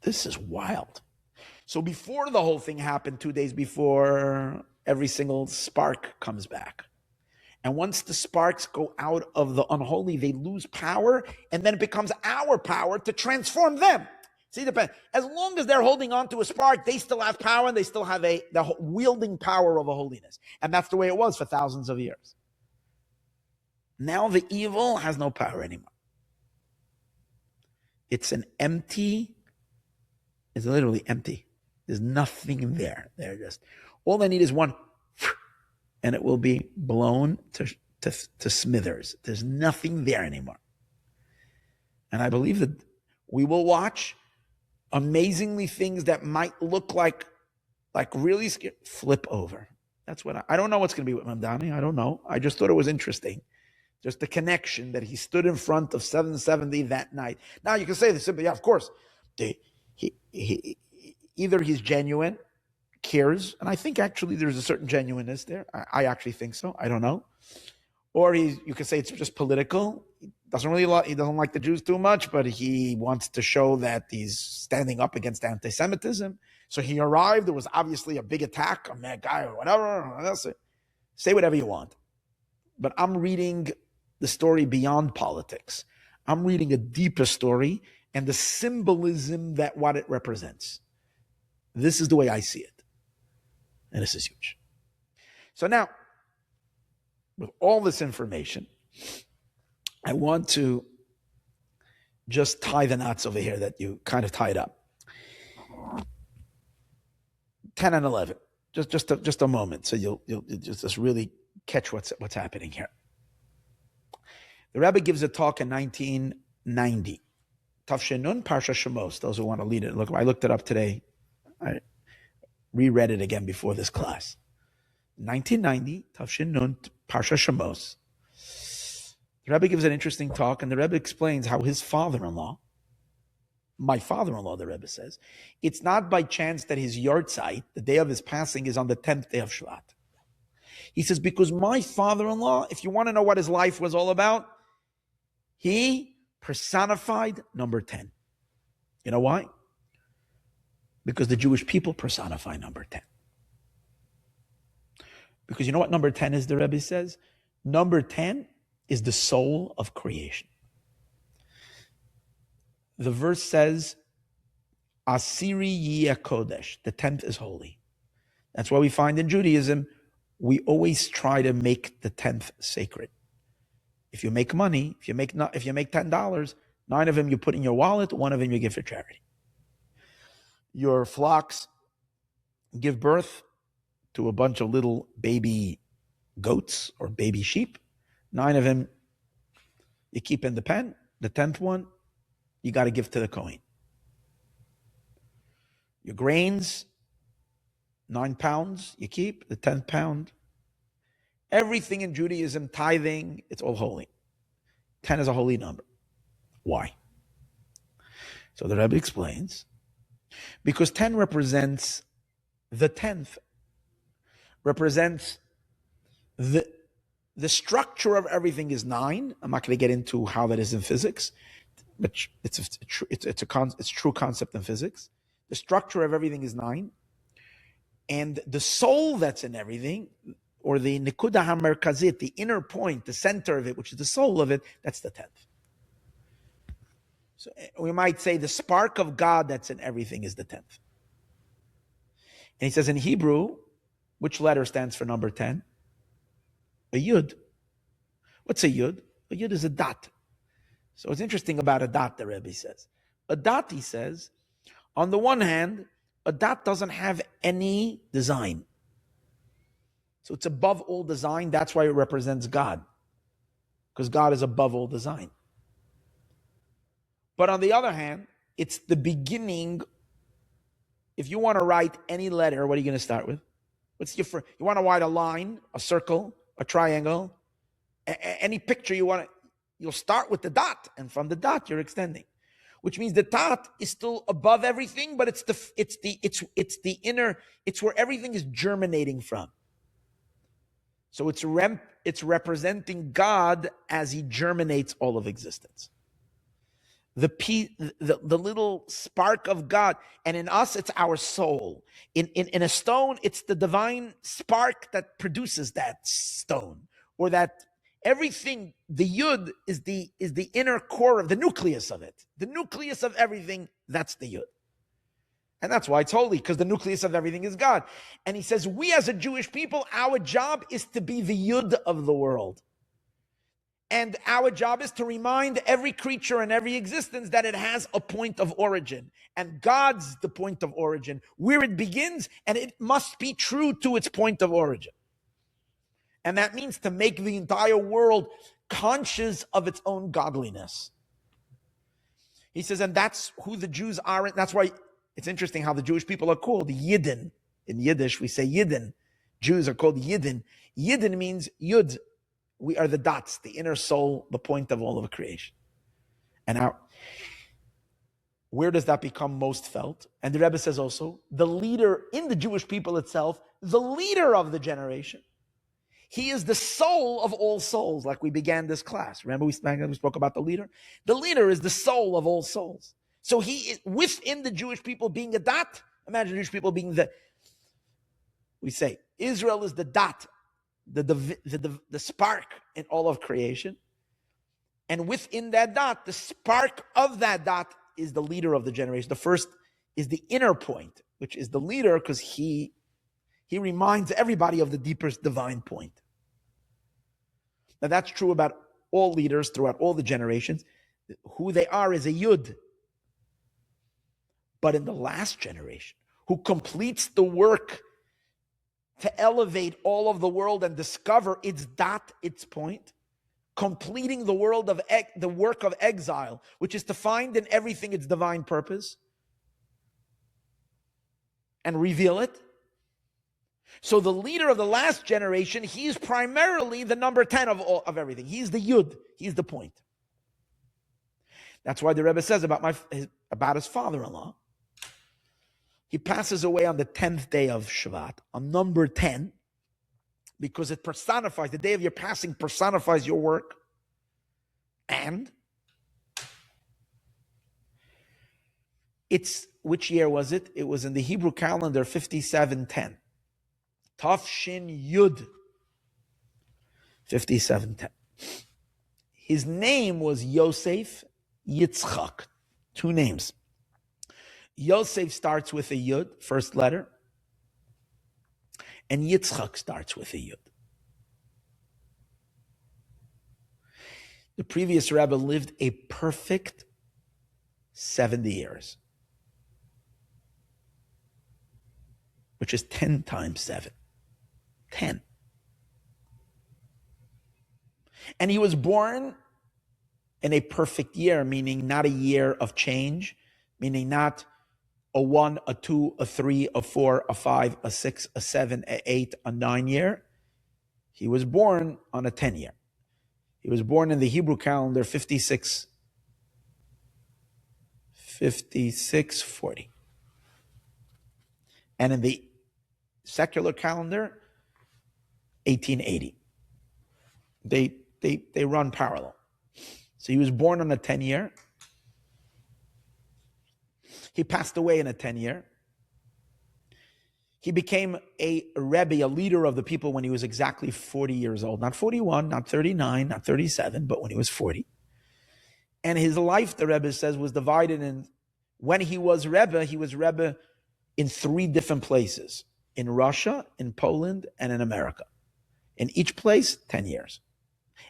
This is wild. So before the whole thing happened, 2 days before, every single spark comes back. And once the sparks go out of the unholy, they lose power, and then it becomes our power to transform them. See, as long as they're holding on to a spark, they still have power, and they still have the wielding power of a holiness. And that's the way it was for thousands of years. Now the evil has no power anymore. It's literally empty. There's nothing there. They're just, all they need is one, and it will be blown to smithers. There's nothing there anymore. And I believe that we will watch amazingly things that might look like really scary, flip over. That's what I don't know what's going to be with Mamdani. I don't know. I just thought it was interesting. Just the connection that he stood in front of 770 that night. Now you can say this, yeah, of course. Either he's genuine, cares, and I think actually there's a certain genuineness there. I actually think so. I don't know. Or you could say it's just political. He doesn't like the Jews too much, but he wants to show that he's standing up against anti-Semitism. So he arrived. There was obviously a big attack, a mad guy or whatever. Say whatever you want. But I'm reading the story beyond politics. I'm reading a deeper story and the symbolism that what it represents. This is the way I see it. And this is huge. So now, with all this information, I want to just tie the knots over here that you kind of tied up. 10 and 11, just a moment, so you'll just really catch what's happening here. The Rebbe gives a talk in 1990. Tafshinun Parsha Shemos. Those who want to read it, look, I looked it up today. I reread it again before this class. 1990, Tafshinun Parsha Shemos. The Rebbe gives an interesting talk, and the Rebbe explains how his father-in-law, my father-in-law, the Rebbe says, it's not by chance that his yahrzeit, the day of his passing, is on the 10th day of Shvat. He says, because my father-in-law, if you want to know what his life was all about, he personified number 10. You know why? Because the Jewish people personify number 10. Because you know what number 10 is, the Rebbe says? Number 10 is the soul of creation. The verse says, Asiri Yeh Kodesh, the 10th is holy. That's why we find in Judaism, we always try to make the 10th sacred. If you make money, if you make $10, 9 of them you put in your wallet, 1 of them you give for charity. Your flocks give birth to a bunch of little baby goats or baby sheep. 9 of them you keep in the pen. The 10th one, you got to give to the Kohen. Your grains, 9 pounds you keep, the 10th pound. Everything in Judaism, tithing, it's all holy. 10 is a holy number. Why? So the Rebbe explains, because 10 represents the 10th, represents the structure of everything is 9. I'm not going to get into how that is in physics, but it's true concept in physics. The structure of everything is 9, and the soul that's in everything, or the nikuda hamerkazit, the inner point, the center of it, which is the soul of it, that's the 10th. So we might say the spark of God that's in everything is the 10th. And he says in Hebrew, which letter stands for number 10? A yud. What's a yud? A yud is a dot. So what's interesting about a dot, the Rebbe says. A dot, he says, on the one hand, a dot doesn't have any design. So it's above all design. That's why it represents God, because God is above all design. But on the other hand, it's the beginning. If you want to write any letter, what are you going to start with? You want to write a line, a circle, a triangle, any picture you want to, you'll start with the dot, and from the dot you're extending, which means the dot is still above everything, but it's the inner, it's where everything is germinating from. So it's representing God as he germinates all of existence. The little spark of God, and in us it's our soul. In a stone, it's the divine spark that produces that stone, or that everything. The yud is the inner core of the nucleus of it. The nucleus of everything, that's the yud. And that's why it's holy, because the nucleus of everything is God. And he says, we as a Jewish people, our job is to be the yud of the world. And our job is to remind every creature and every existence that it has a point of origin. And God's the point of origin, where it begins, and it must be true to its point of origin. And that means to make the entire world conscious of its own godliness. He says, and that's who the Jews are. That's why it's interesting how the Jewish people are called Yidden. In Yiddish, we say Yidden. Jews are called Yidden. Yidden means Yud. We are the dots, the inner soul, the point of all of creation. And where does that become most felt? And the Rebbe says also, the leader in the Jewish people itself, the leader of the generation, he is the soul of all souls, like we began this class. Remember we spoke about the leader? The leader is the soul of all souls. So he is within the Jewish people being a dot. Imagine Jewish people being we say, Israel is the dot, the spark in all of creation. And within that dot, the spark of that dot is the leader of the generation. The first is the inner point, which is the leader, because he reminds everybody of the deepest divine point. Now that's true about all leaders throughout all the generations. Who they are is a yud. But in the last generation, who completes the work to elevate all of the world and discover its dot, its point, completing the world of the work of exile, which is to find in everything its divine purpose and reveal it. So the leader of the last generation, he's primarily the number 10 of everything. He's the yud. He's the point. That's why the Rebbe says about his father-in-law. He passes away on the 10th day of Shvat, on number 10, because it personifies, the day of your passing personifies your work. And which year was it? It was in the Hebrew calendar, 5710. Tafshin Yud, 5710. His name was Yosef Yitzchak. 2 names. Yosef starts with a Yud, first letter, and Yitzchak starts with a Yud. The previous Rebbe lived a perfect 70 years, which is 10 times 7. 10. And he was born in a perfect year, meaning not a year of change, meaning not a 1, a 2, a 3, a 4, a 5, a 6, a 7, a 8, a 9 year. He was born on a 10 year. He was born in the Hebrew calendar 56. 5640. And in the secular calendar, 1880. They run parallel. So he was born on a 10-year. He passed away in a 10-year. He became a Rebbe, a leader of the people, when he was exactly 40 years old. Not 41, not 39, not 37, but when he was 40. And his life, the Rebbe says, was divided in, when he was Rebbe in 3 different places. In Russia, in Poland, and in America. In each place, 10 years.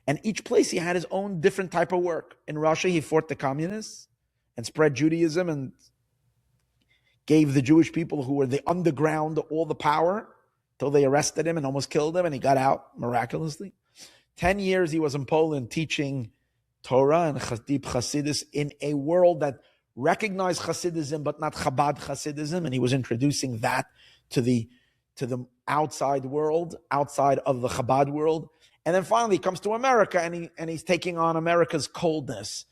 And each place he had his own different type of work. In Russia, he fought the communists and spread Judaism and gave the Jewish people who were the underground all the power till they arrested him and almost killed him, and he got out miraculously. 10 years he was in Poland teaching Torah and deep Chassidus in a world that recognized Chassidism but not Chabad Chassidism, and he was introducing that to the outside world, outside of the Chabad world. And then finally he comes to America, and he's taking on America's coldness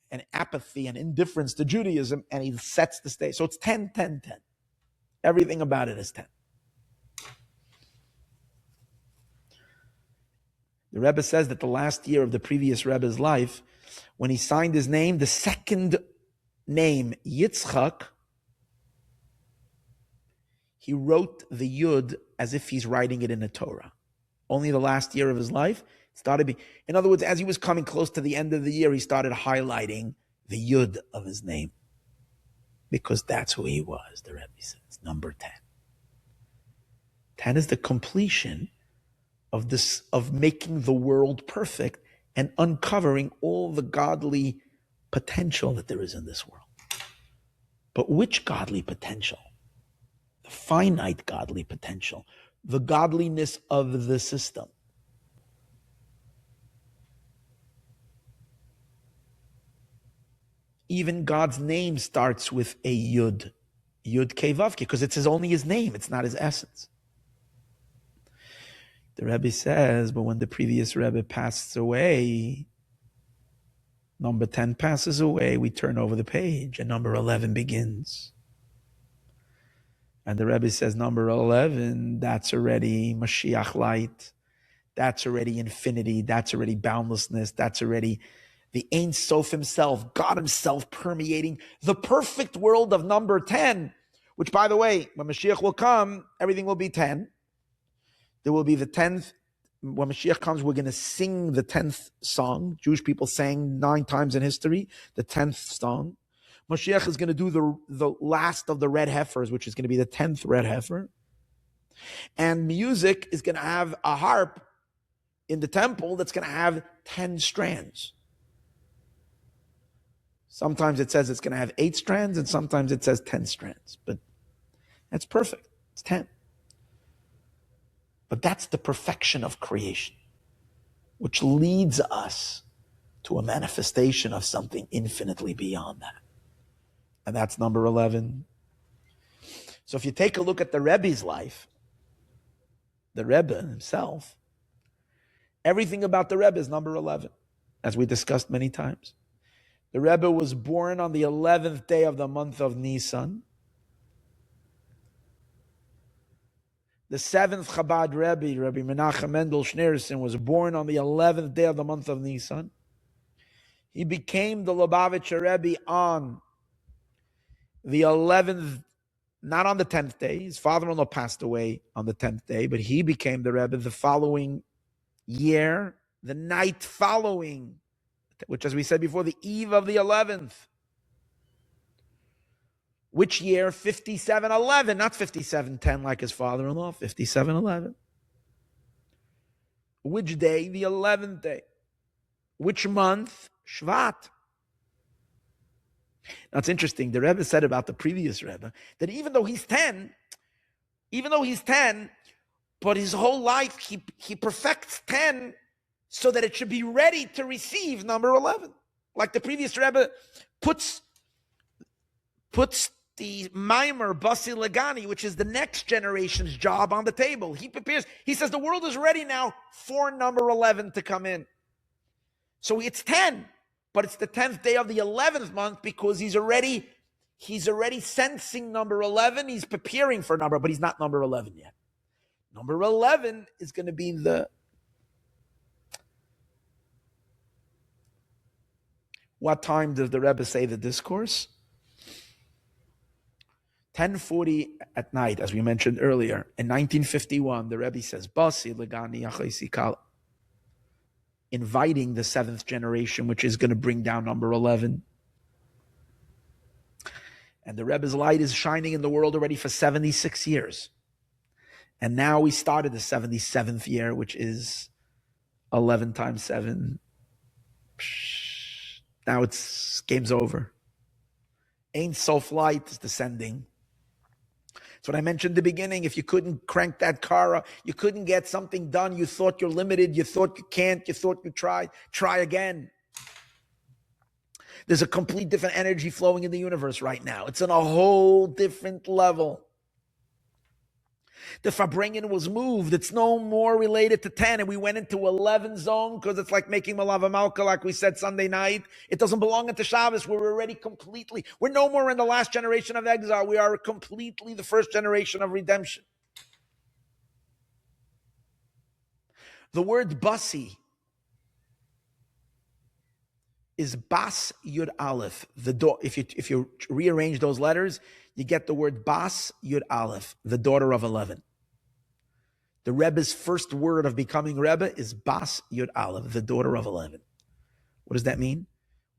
and apathy and indifference to Judaism, and he sets the stage. So it's 10, 10, 10. Everything about it is 10. The Rebbe says that the last year of the previous Rebbe's life, when he signed his name, the second name, Yitzchak, he wrote the Yud as if he's writing it in the Torah. Only the last year of his life started be. In other words, as he was coming close to the end of the year, he started highlighting the Yud of his name. Because that's who he was, the Rebbe says, number 10. 10 is the completion of this, of making the world perfect and uncovering all the godly potential that there is in this world. But which godly potential? The finite godly potential, the godliness of the system. Even God's name starts with a Yud, Yud Kei Vav Kei, because it's only his name, it's not his essence. The Rebbe says, but when the previous Rebbe passes away, number 10 passes away, we turn over the page, and number 11 begins. And the Rebbe says, number 11, that's already Moshiach light, that's already infinity, that's already boundlessness, that's already the Ein Sof himself, God himself permeating the perfect world of number 10, which, by the way, when Mashiach will come, everything will be 10. There will be the 10th. When Mashiach comes, we're going to sing the 10th song. Jewish people sang 9 times in history, the 10th song. Mashiach is going to do the last of the red heifers, which is going to be the 10th red heifer. And music is going to have a harp in the temple that's going to have 10 strands. Sometimes it says it's going to have 8 strands, and sometimes it says 10 strands. But that's perfect. It's 10. But that's the perfection of creation, which leads us to a manifestation of something infinitely beyond that. And that's number 11. So if you take a look at the Rebbe's life, the Rebbe himself, everything about the Rebbe is number 11, as we discussed many times. The Rebbe was born on the 11th day of the month of Nisan. The 7th Chabad Rebbe, Rabbi Menachem Mendel Schneerson, was born on the 11th day of the month of Nisan. He became the Lubavitcher Rebbe on the 11th, not on the 10th day. His father-in-law passed away on the 10th day, but he became the Rebbe the following year, the night following, which, as we said before, the eve of the 11th. Which year? 5711, not 5710 like his father-in-law, 5711. Which day? The 11th day. Which month? Shvat. Now it's interesting, the Rebbe said about the previous Rebbe that even though he's 10, but his whole life he perfects 10 so that it should be ready to receive number 11. Like the previous Rebbe puts the mimer, Basi Lagani, which is the next generation's job, on the table. He prepares, he says the world is ready now for number 11 to come in. So it's 10, but it's the 10th day of the 11th month because he's already sensing number 11. He's preparing for number, but he's not number 11 yet. Number 11 is going to be the... What time does the Rebbe say the discourse? 10:40 at night, as we mentioned earlier. In 1951, the Rebbe says, Basi legani achaisi kala, inviting the seventh generation, which is going to bring down number 11. And the Rebbe's light is shining in the world already for 76 years. And now we started the 77th year, which is 11 times 7. Now it's game's over. Ein Sof light is descending. That's what I mentioned in the beginning. If you couldn't crank that car up, you couldn't get something done, you thought you're limited, you thought you can't, you thought you tried, try again. There's a complete different energy flowing in the universe right now. It's on a whole different level. The farbrengen was moved. It's no more related to 10, and we went into 11 zone because it's like making Malava Malka, like we said Sunday night. It doesn't belong into Shabbos. We're already completely, we're no more in the last generation of exile. We are completely the first generation of redemption. The word basi is bas yud aleph. If you rearrange those letters, you get the word bas yud aleph, the daughter of 11. The Rebbe's first word of becoming Rebbe is bas yud aleph, the daughter of 11. What does that mean?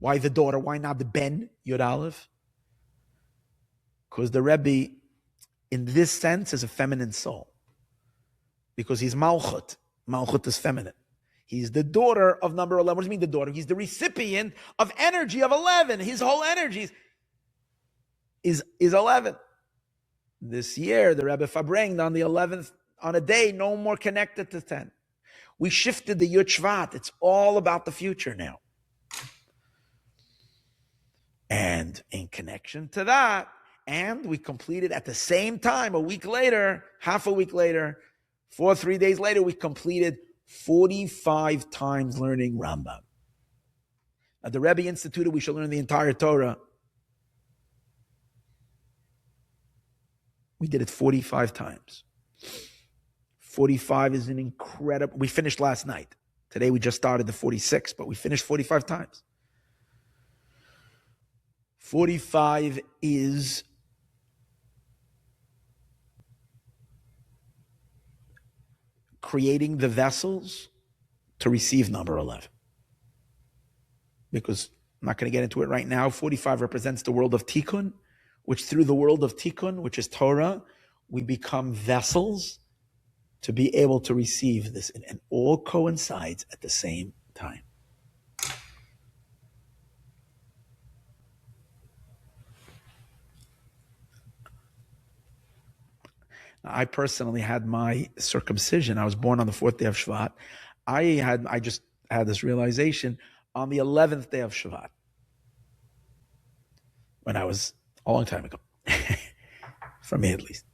Why the daughter? Why not the ben yud aleph? Because the Rebbe, in this sense, is a feminine soul. Because he's malchut. Malchut is feminine. He's the daughter of number 11. What does it mean, the daughter? He's the recipient of energy of 11. His whole energy is 11. This year, the Rebbe farbrengen on the 11th, on a day, no more connected to 10. We shifted the Yud Shvat. It's all about the future now. And in connection to that, and we completed at the same time, a week later, half a week later, 3 days later, we completed 45 times learning Rambam. At the Rebbe instituted, we should learn the entire Torah. We did it 45 times. 45 is an incredible... We finished last night. Today we just started the 46, but we finished 45 times. 45 is creating the vessels to receive number 11. Because I'm not going to get into it right now. 45 represents the world of Tikkun, which through the world of Tikkun, which is Torah, we become vessels to be able to receive this. And all coincides at the same time. I personally had my circumcision. I was born on the 4th day of Shvat. I just had this realization on the 11th day of Shvat, when I was a long time ago, for me at least.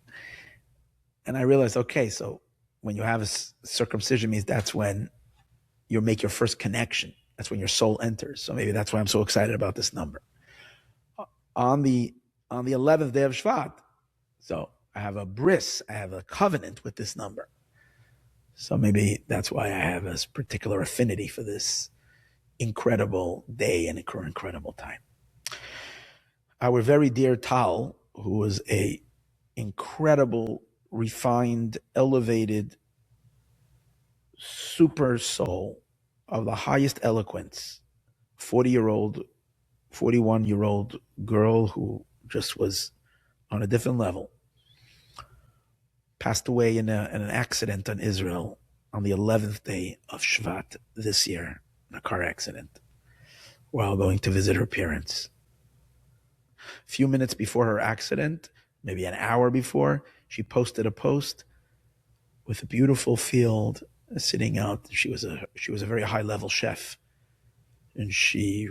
And I realized, okay, so when you have a circumcision means that's when you make your first connection. That's when your soul enters. So maybe that's why I'm so excited about this number. On the 11th day of Shvat, so I have a bris, I have a covenant with this number. So maybe that's why I have this particular affinity for this incredible day and incredible time. Our very dear Tal, who was a incredible, refined, elevated, super soul of the highest eloquence, 41-year-old girl who just was on a different level, passed away in an accident on Israel on the 11th day of Shvat this year, in a car accident, while going to visit her parents. A few minutes before her accident, maybe an hour before, she posted a post with a beautiful field sitting out. She was a very high level chef, and she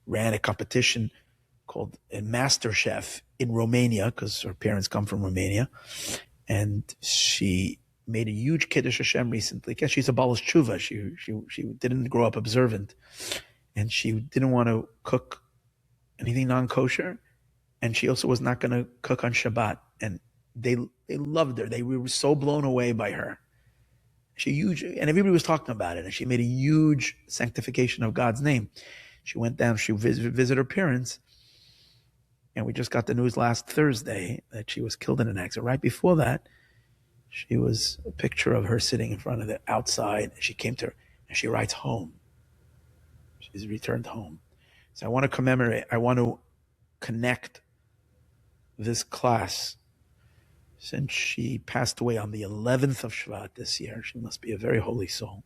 ran a competition called a Master Chef in Romania, because her parents come from Romania. And she made a huge Kiddush Hashem recently. She's a Balas Tshuva. She didn't grow up observant. and she didn't want to cook anything non-kosher, and she also was not going to cook on Shabbat. And they loved her. They were so blown away by her. And everybody was talking about it, and she made a huge sanctification of God's name. She went down, she visited her parents, and we just got the news last Thursday that she was killed in an accident. Right before that, she was a picture of her sitting in front of the outside, and she came to her, and she writes home. She's returned home. So I want to commemorate, I want to connect this class. Since she passed away on the 11th of Shvat this year, she must be a very holy soul.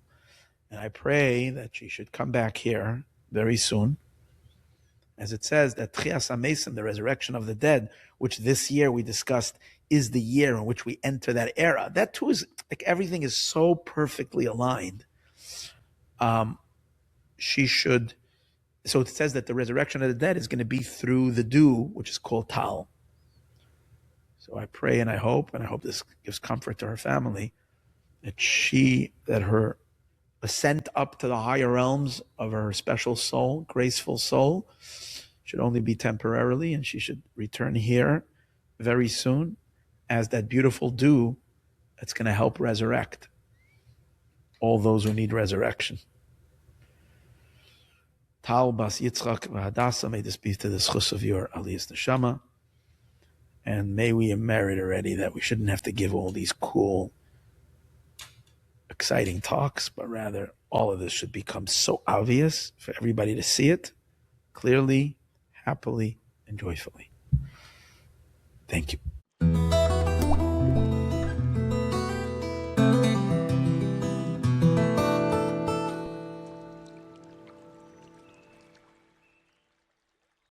And I pray that she should come back here very soon. As it says that Techiyas HaMeisim, the resurrection of the dead, which this year we discussed is the year in which we enter that era. That too is, like, everything is so perfectly aligned. So it says that the resurrection of the dead is going to be through the dew, which is called Tal. So I pray and I hope this gives comfort to her family, that her ascent up to the higher realms of her special soul, graceful soul, should only be temporarily, and she should return here very soon as that beautiful dew that's going to help resurrect all those who need resurrection. Tal bas Yitzchak v'Hadassah, may this be to the schus of your aliyas neshama. And may we merit already that we shouldn't have to give all these cool, exciting talks, but rather all of this should become so obvious for everybody to see it clearly, happily, and joyfully. Thank you.